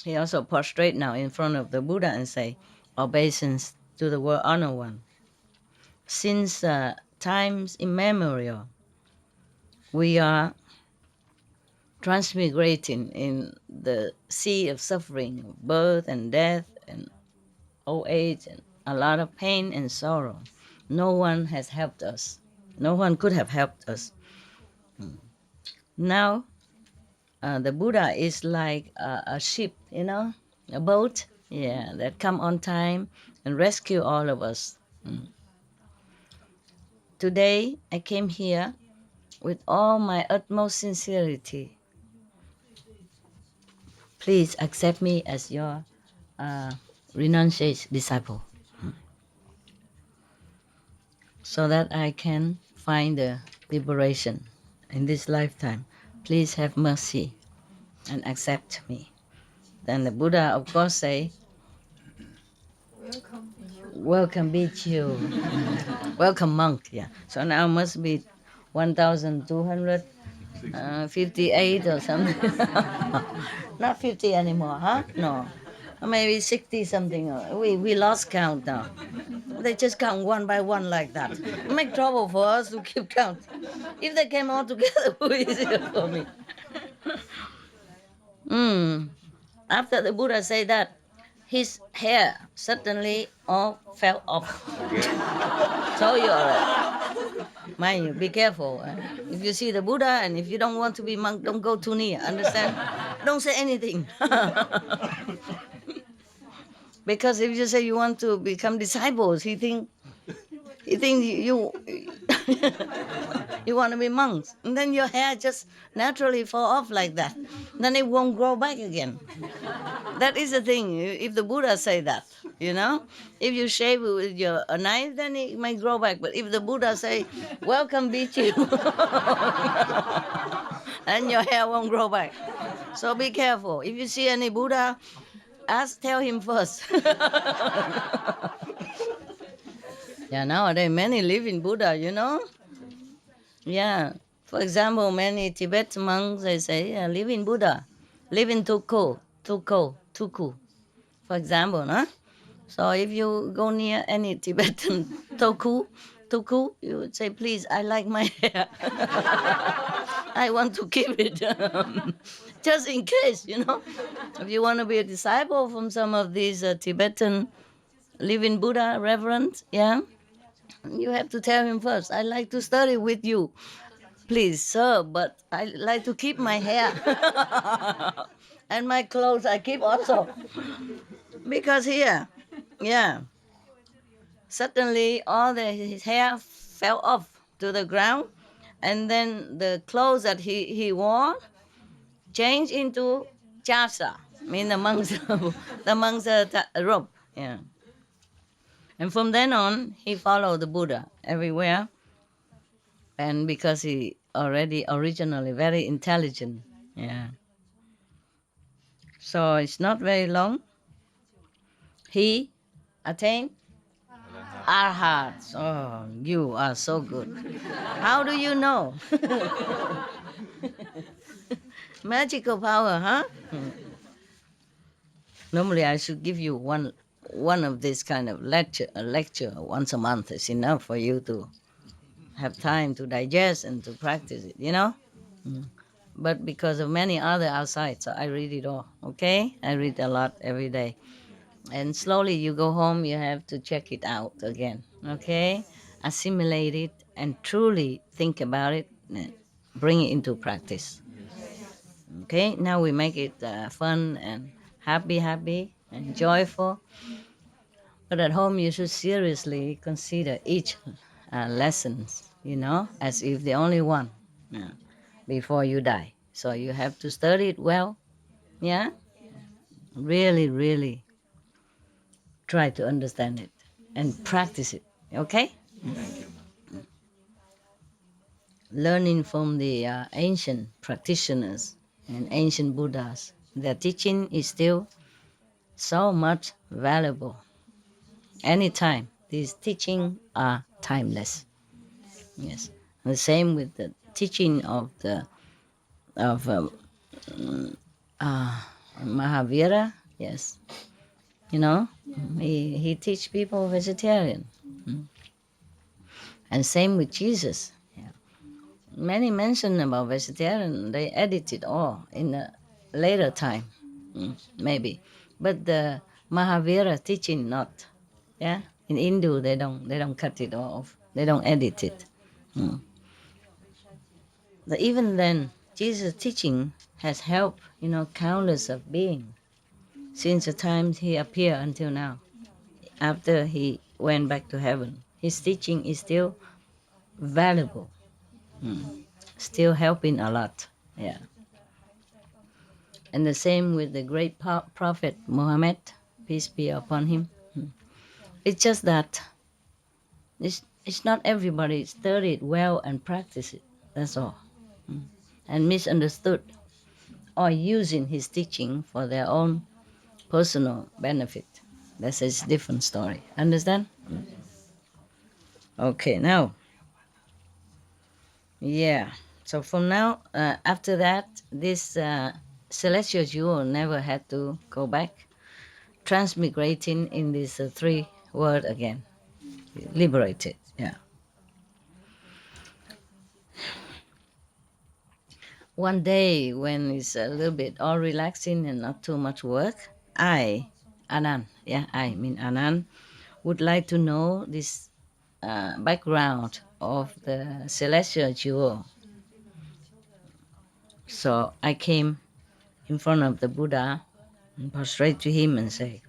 also prostrate now in front of the Buddha and say, "Obeisance to the World Honored One. Since times immemorial, we are transmigrating in the sea of suffering, birth and death and old age and a lot of pain and sorrow. No one has helped us. No one could have helped us. Now, the Buddha is like a ship, a boat, that come on time and rescue all of us. Today, I came here with all my utmost sincerity. Please accept me as your renunciate disciple, so that I can find the liberation in this lifetime. Please have mercy and accept me." Then the Buddha, of course, say, "Welcome, Bhikkhu." Welcome, monk. Yeah. So now must be 1,258 or something. Not 50 anymore, huh? No. Maybe 60 something. We lost count now. They just count one by one like that. Make trouble for us to keep count. If they came all together, it would be easier for me. After the Buddha said that, his hair suddenly all fell off. So you already. Mind you, be careful. If you see the Buddha and if you don't want to be monk, don't go too near. Understand? Don't say anything. Because if you say you want to become disciples, he think you you want to be monks, and then your hair just naturally fall off like that. Then it won't grow back again. That is the thing. If the Buddha say that, if you shave it with your a knife, then it might grow back. But if the Buddha say, "Welcome, Bichu," and your hair won't grow back. So be careful. If you see any Buddha, tell him first. Yeah, nowadays many live in Buddha, Yeah. For example, many Tibetan monks, they say, yeah, live in Buddha, live in Tuku. For example, huh? So if you go near any Tibetan Tuku, you would say, please, I like my hair. I want to keep it. Just in case, If you want to be a disciple from some of these Tibetan living Buddha reverend, yeah, you have to tell him first, I like to study with you. Please, sir, but I like to keep my hair. And my clothes I keep also. Because here, yeah, suddenly his hair fell off to the ground, and then the clothes that he wore changed into chasa, mean the monks, the monks' robe. Yeah. And from then on, he followed the Buddha everywhere, and because he already originally very intelligent, yeah. So it's not very long. He attained arhat. Oh, you are so good. How do you know? Magical power, huh? Normally, I should give you one of this kind of lecture. A lecture once a month is enough for you to have time to digest and to practice it. But because of many other outside, so I read it all. Okay, I read a lot every day, and slowly you go home. You have to check it out again. Okay, assimilate it and truly think about it. And bring it into practice. Okay, now we make it fun and happy and joyful. But at home, you should seriously consider each lessons, as if the only one before you die. So you have to study it well, yeah? Really, really try to understand it and practice it, okay? Learning from the ancient practitioners and ancient Buddhas, their teaching is still so much valuable. Anytime, these teaching are timeless. Yes, the same with the teaching of Mahavira. Yes, he teach people vegetarian, and same with Jesus. Yeah. Many mention about vegetarian. They edit it all in a later time, maybe, but the Mahavira teaching not. Yeah, in Hindu they don't cut it off. They don't edit it. But even then, Jesus' teaching has helped, countless of beings since the time he appeared until now. After he went back to heaven, his teaching is still valuable, still helping a lot. Yeah. And the same with the great prophet Muhammad, peace be upon him. It's just that it's not everybody study it well and practice it. That's all. And misunderstood or using his teaching for their own personal benefit. That's a different story. Understand? Okay, now. Yeah. So from now, after that, this celestial jewel never had to go back, transmigrating in this three word again. Liberated. Yeah. One day when it's a little bit all relaxing and not too much work, I Anand, yeah, I mean Anand, would like to know this background of the celestial jewel. So I came in front of the Buddha and prostrate to him and say,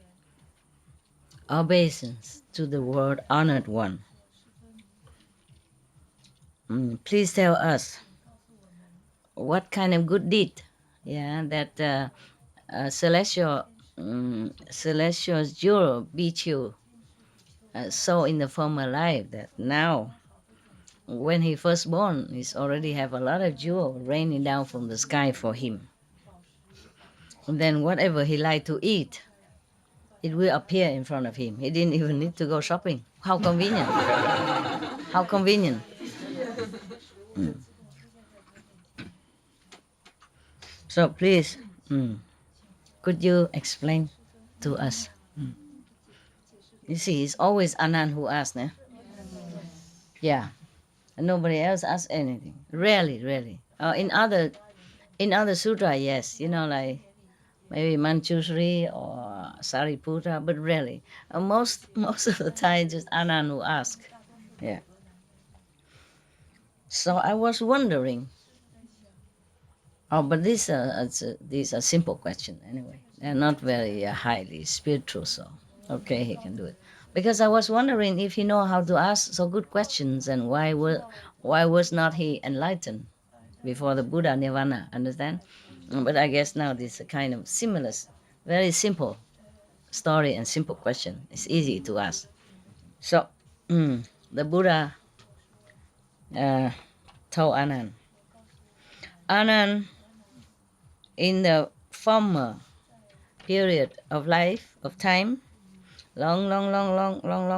obeisance to the world honored one. Please tell us what kind of good deed, yeah, that celestial jewel beat you saw in the former life, that now when he first born, he's already have a lot of jewel raining down from the sky for him. And then whatever he like to eat, it will appear in front of him. He didn't even need to go shopping. How convenient! How convenient! So please, could you explain to us? You see, it's always Anand who asks, né? Yeah, and nobody else asks anything. Rarely, rarely. In other sutra, yes, like maybe Manjushri or Sariputta, but rarely. Most of the time, just Anand who ask. Yeah. So I was wondering. Oh, but these are simple questions anyway. They're not very highly spiritual, so okay, he can do it. Because I was wondering if he know how to ask so good questions, and why was not he enlightened before the Buddha Nirvana? Understand? But I guess now this is a kind of similar, very simple story and simple question. It's easy to ask. So the Buddha told Anand, in the former period of life, of time, long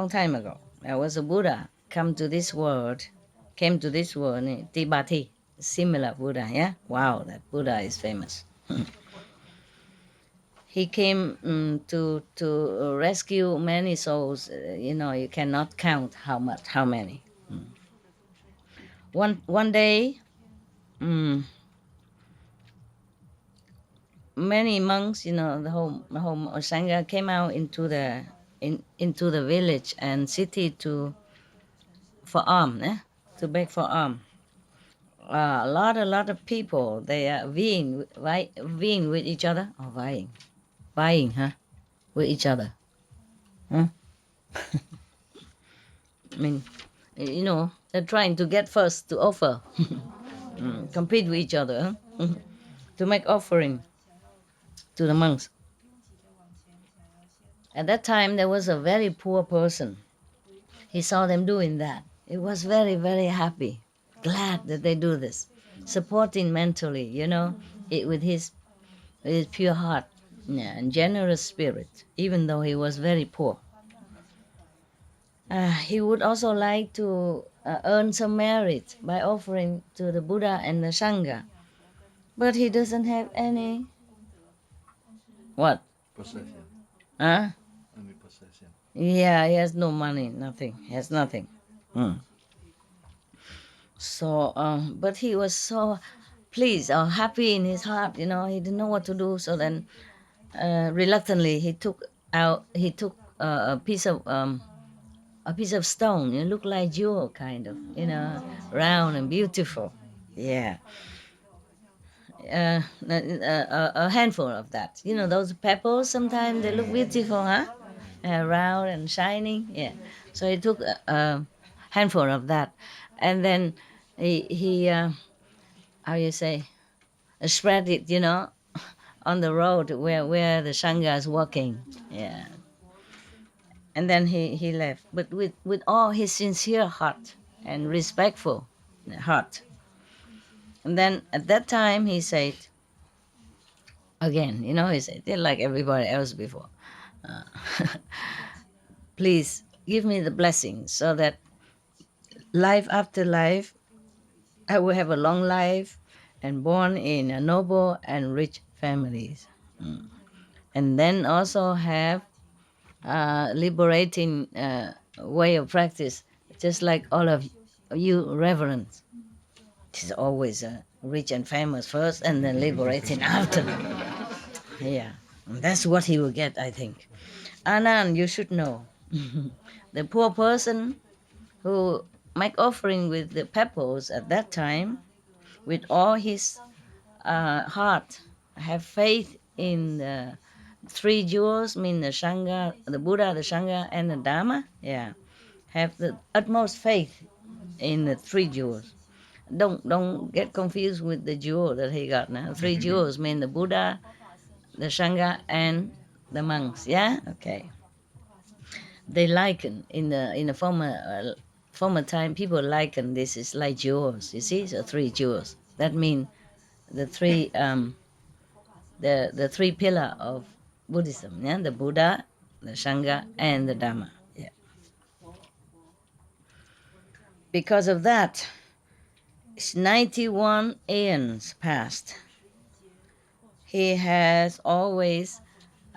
time ago, there was a Buddha came to this world, Tibati, similar Buddha, yeah? Wow, that Buddha is famous. He came to rescue many souls. You cannot count how many. One day, many monks, the whole sangha came out into the village and city for alms, to beg for alms. A lot of people, they are vying with each other, or vying, with each other, huh? I mean, they're trying to get first to offer, compete with each other, to make offering to the monks. At that time, there was a very poor person. He saw them doing that. He was very, very happy, glad that they do this, supporting mentally, with his pure heart, and generous spirit, even though he was very poor. He would also like to earn some merit by offering to the Buddha and the Sangha, but he doesn't have any. What? Possession. Huh? Only possession. Yeah, he has no money, nothing. He has nothing. So, but he was so pleased or happy in his heart. He didn't know what to do. So then, reluctantly, he took a piece of stone. It looked like jewel, kind of, round and beautiful. Yeah. A handful of that. Those pebbles, sometimes they look beautiful, huh? Round and shining. Yeah. So he took a handful of that, and then he how you say, spread it, on the road where the Sangha is walking. Yeah. And then he left, but with all his sincere heart and respectful heart. And then at that time he said, again, he said, like everybody else before, please give me the blessing so that life after life I will have a long life and born in a noble and rich families. And then also have liberating way of practice, just like all of you reverends. It's always rich and famous first and then liberating after. Yeah. And that's what he will get, I think. Anand, you should know. The poor person who make offering with the pebbles at that time, with all his heart, have faith in the three jewels, mean the Sangha, the Buddha, the Sangha, and the Dharma. Yeah, have the utmost faith in the three jewels. Don't get confused with the jewel that he got now. Three jewels mean the Buddha, the Sangha, and the monks. Yeah, okay. They liken in the former time, people liken this is like jewels. You see, so three jewels. That means the three the three pillar of Buddhism. Yeah, the Buddha, the Sangha, and the Dharma. Yeah. Because of that, it's 91 aeons past. He has always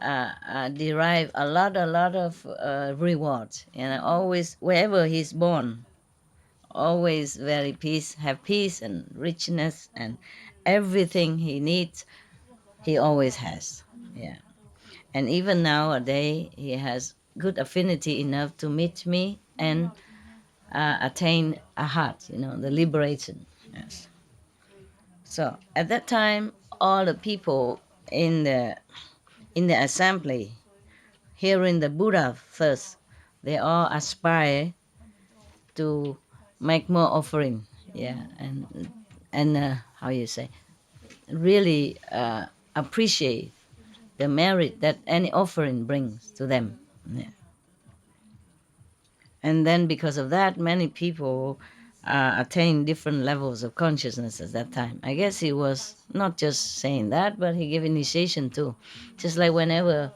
derived a lot of rewards, and always wherever he's born, always very have peace and richness, and everything he needs, he always has. Yeah, and even nowadays, he has good affinity enough to meet me and attain a heart, the liberation. Yes. So at that time, all the people in the assembly, hearing the Buddha first, they all aspire to make more offering. Yeah, and how you say, really appreciate the merit that any offering brings to them. Yeah. And then because of that, many people attain different levels of consciousness at that time. I guess he was not just saying that, but he gave initiation too. Just like whenever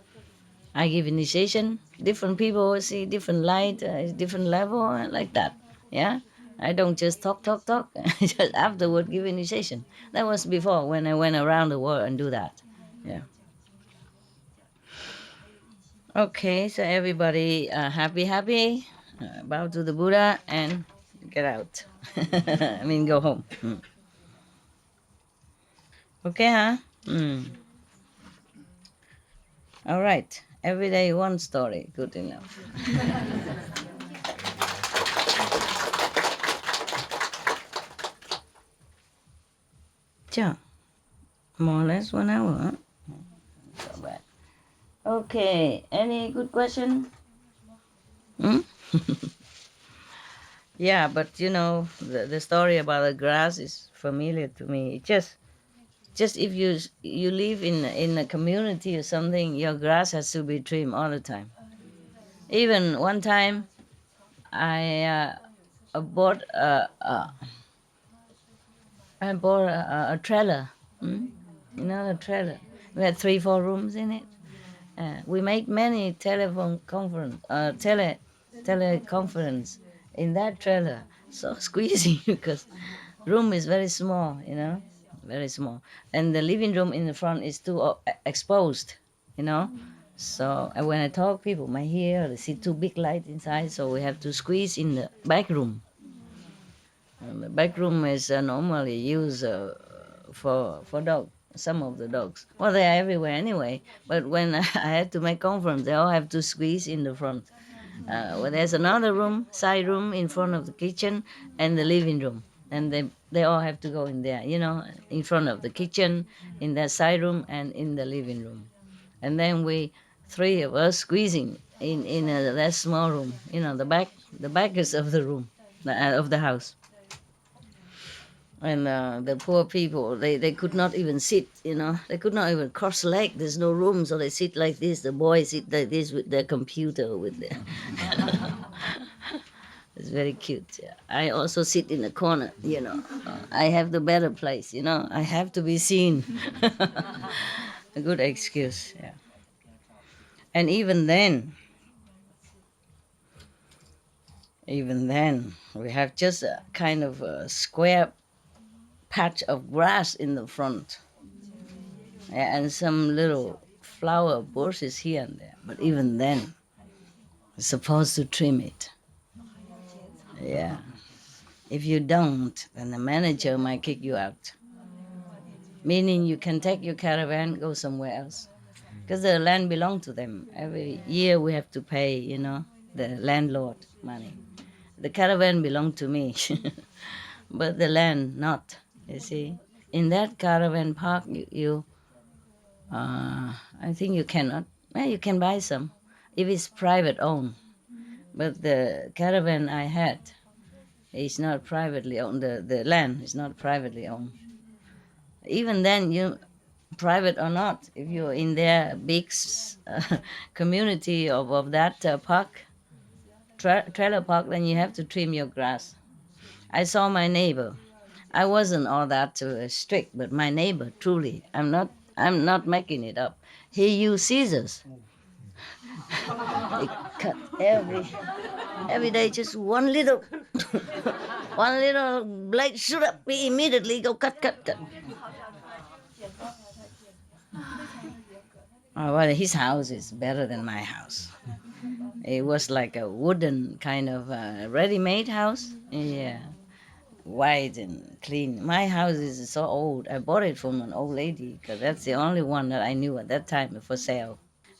I give initiation, different people see different light, different level, like that. Yeah, I don't just talk. Just afterward give initiation. That was before when I went around the world and do that. Yeah. Okay, so everybody happy, bow to the Buddha and get out. I mean, go home. Okay, huh? All right. Every day one story. Good enough. Sure. More or less 1 hour, huh? So bad. Okay. Any good question? Hmm? Yeah, but the story about the grass is familiar to me. Just if you live in a community or something, your grass has to be trimmed all the time. Even one time, I bought a trailer. A trailer. We had 3-4 rooms in it. We made many teleconference in that trailer. So squeezing because room is very small, very small, and the living room in the front is too exposed, So when I talk, people might hear. They see two big lights inside, so we have to squeeze in the back room. The back room is normally used for dog. Some of the dogs. Well, they are everywhere anyway. But when I had to make conference, they all have to squeeze in the front. Well, there's another room, side room in front of the kitchen and the living room, and they all have to go in there. In front of the kitchen, in that side room, and in the living room, and then we three of us squeezing in that small room. The back is of the room, of the house. And the poor people, they could not even sit, They could not even cross leg. There's no room, so they sit like this. The boys sit like this with their computer, with their... It's very cute. Yeah. I also sit in the corner, I have the better place, I have to be seen. A good excuse, yeah. And even then, we have just a kind of a square patch of grass in the front, and some little flower bushes here and there. But even then, we're supposed to trim it. Yeah. If you don't, then the manager might kick you out. Meaning you can take your caravan, go somewhere else. because the land belonged to them. Every year we have to pay, the landlord money. The caravan belonged to me, but the land not. You see, in that caravan park, I think you cannot. Well, you can buy some if it's private owned. But the caravan I had is not privately owned. The land is not privately owned. Even then, private or not, if you're in their big community of that park, trailer park, then you have to trim your grass. I saw my neighbor. I wasn't all that strict, but my neighbor, truly, I'm not making it up. He used scissors. He cut every day, just one little, one little blade shoot up. We immediately go cut. Oh, well, his house is better than my house. It was like a wooden kind of ready-made house. Yeah, white and clean. My house is so old. I bought it from an old lady because that's the only one that I knew at that time for sale.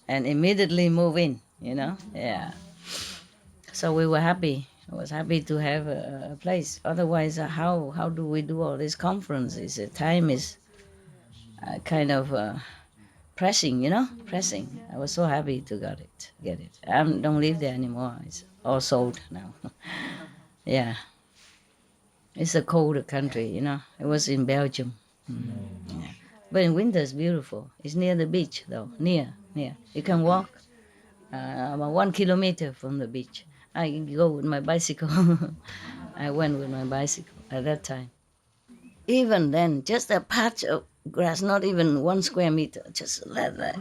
And immediately move in, Yeah. So we were happy. I was happy to have a place. Otherwise, how do we do all these conferences? The time is kind of pressing, pressing. I was so happy to get it. I don't live there anymore. It's all sold now. Yeah. It's a colder country, It was in Belgium. Yeah. But in winter it's beautiful. It's near the beach, though. Near. You can walk about 1 kilometer from the beach. I go with my bicycle. I went with my bicycle at that time. Even then, just a patch of grass, not even 1 square meter, just like that,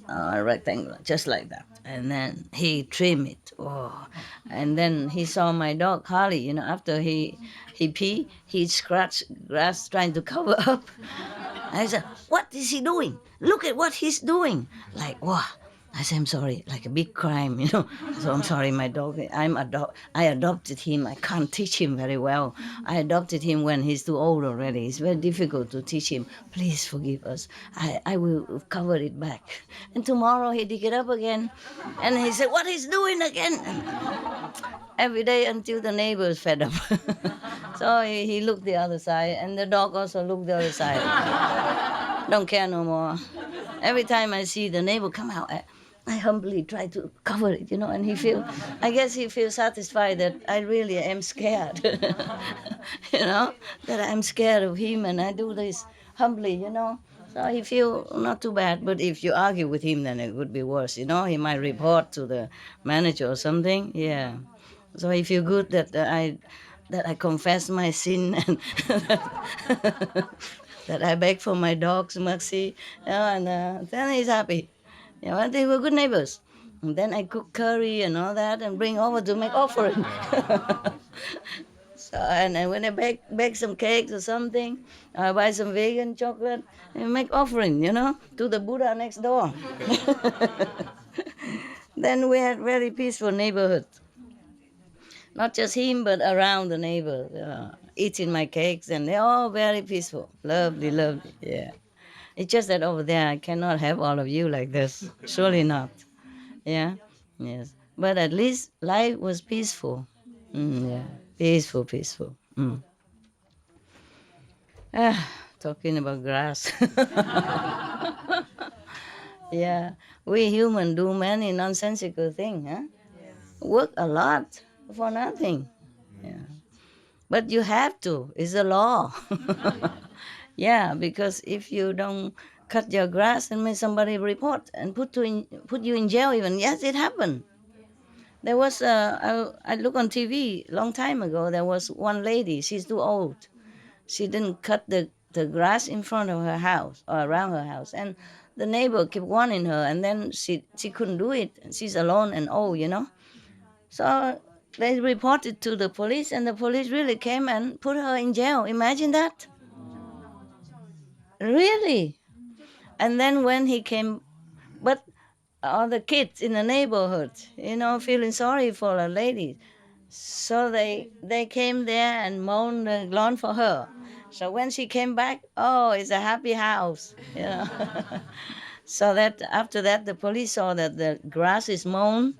a rectangle, just like that. And then he trimmed it. Oh, and then he saw my dog Harley. After he pee, he scratched grass trying to cover up. I said, "What is he doing? Look at what he's doing!" Like, wow. I said, "I'm sorry," like a big crime, So I'm sorry, my dog. I adopted him. I can't teach him very well. I adopted him when he's too old already. It's very difficult to teach him. Please forgive us. I will cover it back. And tomorrow he dig it up again, and he said, "What he's doing again?" Every day until the neighbors fed up. So he looked the other side, and the dog also looked the other side. Don't care no more. Every time I see the neighbor come out, I humbly try to cover it, and I guess he feels satisfied that I really am scared, that I'm scared of him, and I do this humbly, So he feel not too bad. But if you argue with him, then it would be worse, He might report to the manager or something. Yeah. So he feel good that I confess my sin and that I beg for my dog's mercy, and then he's happy. They were good neighbors. And then I cook curry and all that and bring over to make offering. So, and when I bake some cakes or something, I buy some vegan chocolate and make offering, to the Buddha next door. Then we had very peaceful neighborhood. Not just him, but around the neighbor, eating my cakes, and they're all very peaceful. Lovely, yeah. It's just that over there I cannot have all of you like this. Surely not. Yeah? Yes. But at least life was peaceful. Yeah. Peaceful. Talking about grass. Yeah. We human do many nonsensical things, huh? Work a lot for nothing. Yeah. But you have to. It's a law. Yeah, because if you don't cut your grass and make somebody report and put you in jail even. Yes, it happened. There was, I look on TV long time ago, there was one lady, she's too old. She didn't cut the grass in front of her house or around her house. And the neighbor kept warning her, and then she couldn't do it. She's alone and old, So they reported to the police, and the police really came and put her in jail. Imagine that. Really? And then when he came, but all the kids in the neighborhood, feeling sorry for the lady. So they came there and mowed the lawn for her. So when she came back, oh, it's a happy house, So that after that, the police saw that the grass is mown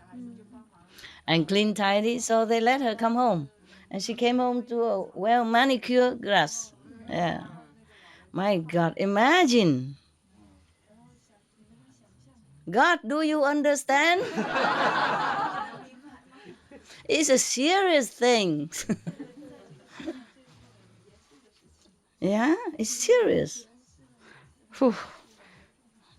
and clean tidy, so they let her come home. And she came home to a well manicured grass. Yeah. My God, imagine. God, do you understand? It's a serious thing. Yeah, it's serious. Phew.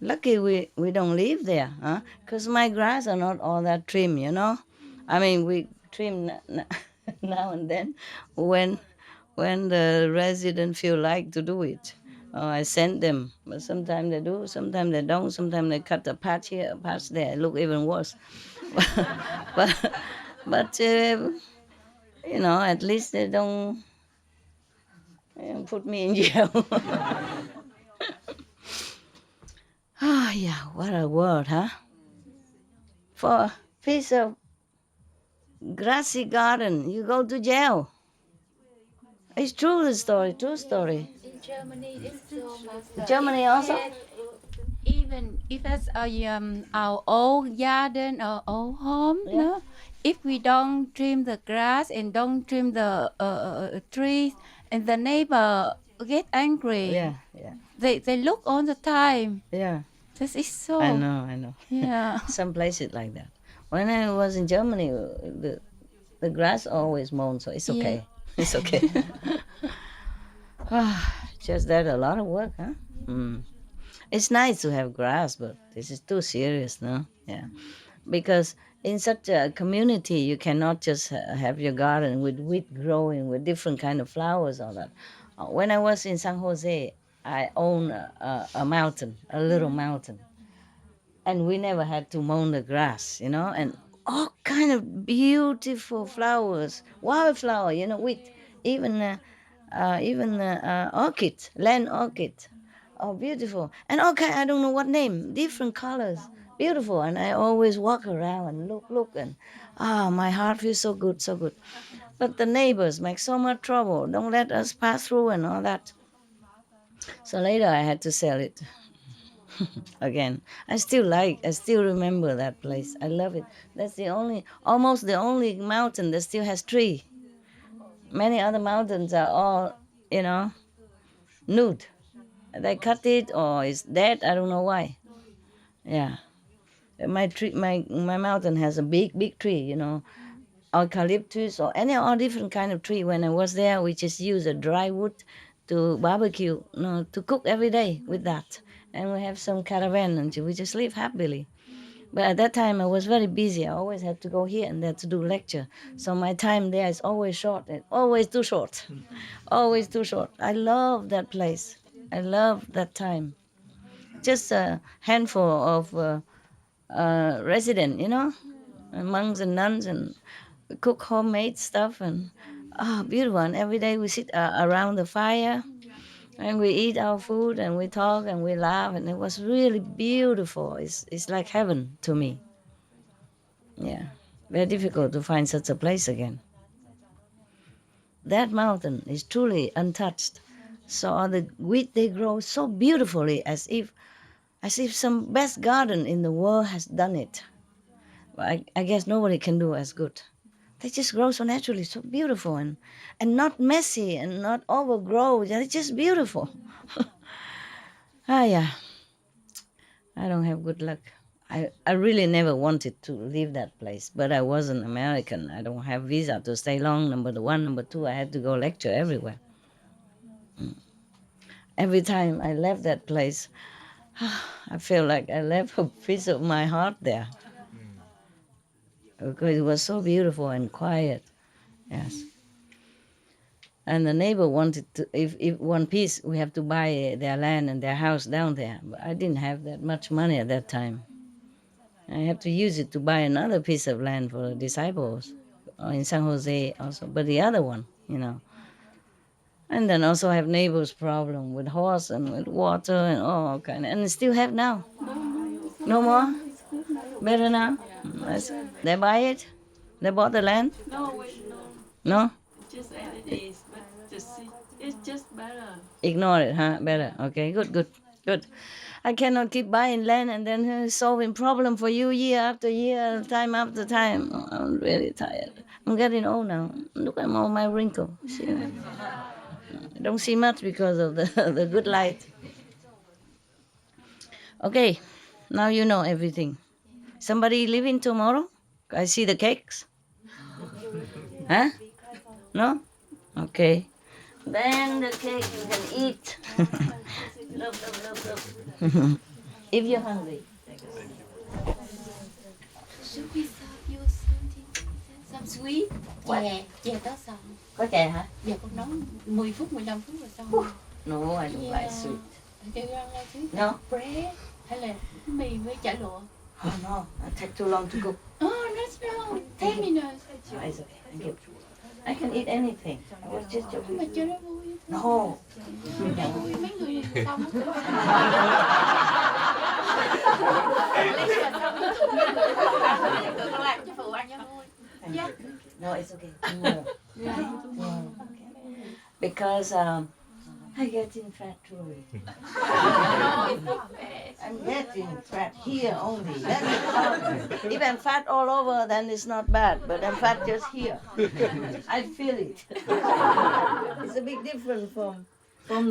Lucky we don't live there, huh? Because my grass are not all that trim, you know. I mean, we trim now and then when the resident feel like to do it. Oh, I send them, but sometimes they do, sometimes they don't. Sometimes they cut a patch here, a patch there. It look even worse. but you know, at least they don't put me in jail. Ah, yeah, what a word, huh? For a piece of grassy garden, you go to jail. It's true, the story, true story. In Germany, it's so much. Germany also? Even if it's our old garden or old home, Yeah. no? If we don't trim the grass and don't trim the trees, and the neighbor get angry. Yeah, yeah, They look all the time. yeah. This is so. I know. Yeah. Some places like that. When I was in Germany, the grass always mown, so it's okay. It's okay. Just that a lot of work, huh? Mm. It's nice to have grass, but this is too serious, no? Yeah, because in such a community, you cannot just have your garden with wheat growing with different kind of flowers, all that. When I was in San Jose, I own a mountain, a little mountain, and we never had to mow the grass, you know, and all kind of beautiful flowers, wildflower, you know, with even orchid, land orchid, oh beautiful, and okay, I don't know what name, different colors, beautiful, and I always walk around and look, and my heart feels so good, so good. But the neighbors make so much trouble, don't let us pass through and all that. So later I had to sell it. Again, I still remember that place. I love it. That's almost the only mountain that still has tree. Many other mountains are all, you know, nude. They cut it or it's dead. I don't know why. Yeah, my mountain has a big tree. You know, eucalyptus or any all different kind of tree. When I was there, we just use a dry wood to barbecue, to cook every day with that. And we have some caravan and we just live happily. But at that time I was very busy. I always had to go here and there to do lecture. So my time there is always short and always too short. Always too short. I love that place. I love that time. Just a handful of residents, monks and nuns, and cook homemade stuff, and beautiful. And every day we sit around the fire and we eat our food and we talk and we laugh, and it was really beautiful. It's like heaven to me. Yeah, very difficult to find such a place again. That mountain is truly untouched. So the wheat, they grow so beautifully, as if some best garden in the world has done it. I guess nobody can do as good. They just grow so naturally, so beautiful, and not messy and not overgrown. They're just beautiful. Yeah. I don't have good luck. I really never wanted to leave that place, but I was an American. I don't have visa to stay long, number one. Number two, I had to go lecture everywhere. Every time I left that place, I feel like I left a piece of my heart there. Because it was so beautiful and quiet. Yes. And the neighbor wanted to, if one piece, we have to buy their land and their house down there. But I didn't have that much money at that time. I had to use it to buy another piece of land for the disciples in San Jose also, but the other one, And then also have neighbors' problem with horse and with water and all kind, and still have now. No more? Better now? They buy it? They bought the land? No, wait, no. No? Just as it is, but it's just better. Ignore it, huh? Better. Okay, good. Good. I cannot keep buying land and then solving problem for you year after year, time after time. Oh, I'm really tired. I'm getting old now. Look at all my wrinkles. See? I don't see much because of the, the good light. Okay, now you know everything. Somebody leaving tomorrow? I see the cakes. Huh? No? Okay. Then the cake you can eat. Look, look, look, look. If you're hungry. Should we serve you something? Some sweet? Chè, chè có xong. Có chè hả? Dạ con nấu 10 phút, 15 phút rồi xong. No, I don't like sweet. Do you like sweet? No? Bread hay là mì với chả lụa? Oh no, it take too long to cook. Oh, that's wrong. 10 minutes. No, it's okay. Thank you. I can eat anything. I was just Nhưng mà joking. chưa nó vui. No. Nó vui mấy người xong. Con làm cho phụ ăn cho vui. Yeah. No, it's okay. No. Because I getting fat too. No, it's not bad. I'm getting fat here only. That's the problem. If I'm fat all over, then it's not bad. But I'm fat just here. I feel it. It's a big difference from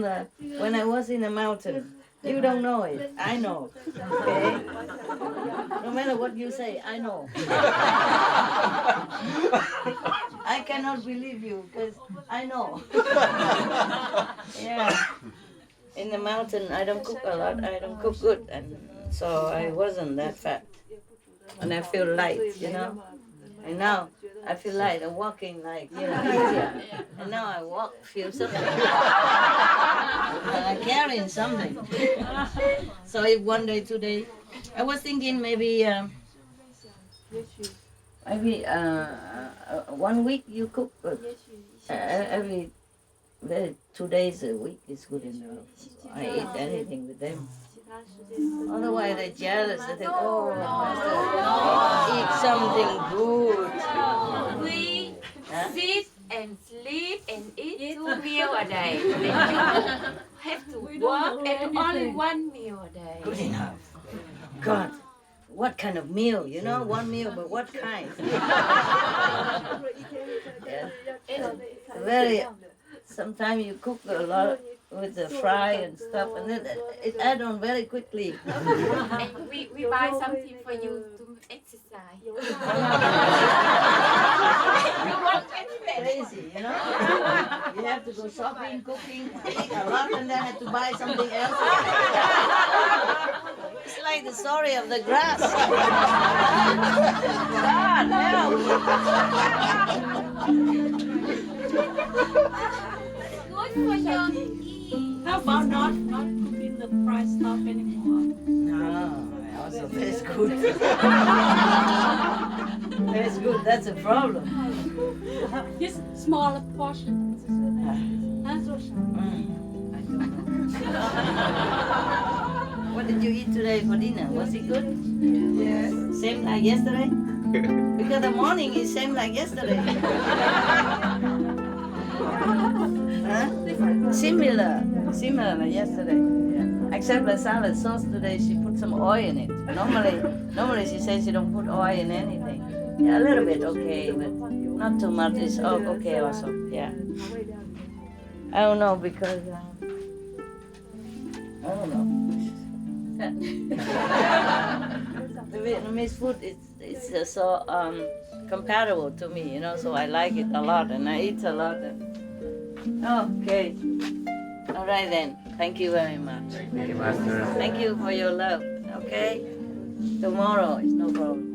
the when I was in the mountain. You don't know it. I know. Okay. No matter what you say, I know. I cannot believe you because I know. Yeah. In the mountain, I don't cook a lot. I don't cook good, and so I wasn't that fat. And I feel light, you know. And now I feel light. I'm walking like easier. And now I walk, feel something. I'm carrying something. So if one day, today, I was thinking maybe 1 week you cook, but every 2 days a week is good enough. I eat anything with them. Otherwise they're jealous. They think, oh, master, eat something good. We Huh? sit and sleep and eat 2 meals a day. Then you have to work and only 1 meal a day. Good enough. God, what kind of meal? You know, 1 meal, but what kind? Yeah. Very. Sometimes you cook a lot with the fry and stuff, and then it add on very quickly. And we buy something for you to exercise. You want Crazy, you know? You have to go shopping, cooking, eat a lot, and then have to buy something else. It's like the story of the grass. God, good for your kidney. How about not cooking the fried stuff anymore? no, also that's good. That's good, that's a problem. Just smaller portions. What did you eat today for dinner? Was it good? Yes. Same like yesterday? Because the morning is same like yesterday. Huh? Similar like yesterday. Yeah. Except the salad sauce today, she put some oil in it. Normally she says she don't put oil in anything. Yeah, a little bit okay, but not too much. It's okay also. Yeah. I don't know because I don't know. The Vietnamese food is so compatible to me, you know, so I like it a lot and I eat a lot. Okay. All right then. Thank you very much. Thank you, Master. Thank you for your love. Okay? Tomorrow is no problem.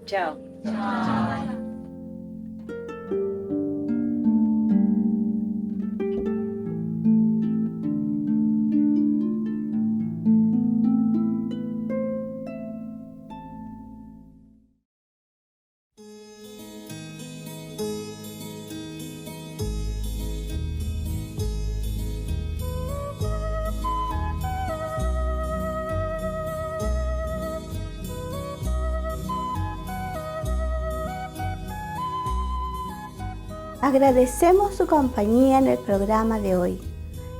Ciao. Agradecemos su compañía en el programa de hoy.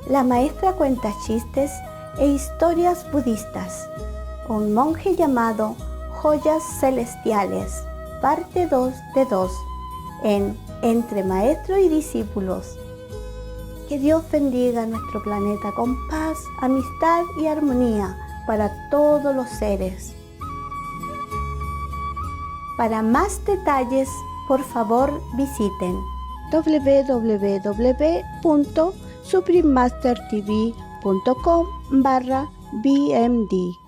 La maestra cuenta chistes e historias budistas. Un monje llamado Joyas Celestiales, parte 2 de 2, en Entre Maestro y Discípulos. Que Dios bendiga nuestro planeta con paz, amistad y armonía para todos los seres. Para más detalles, por favor visiten www.suprememastertv.com/BMD.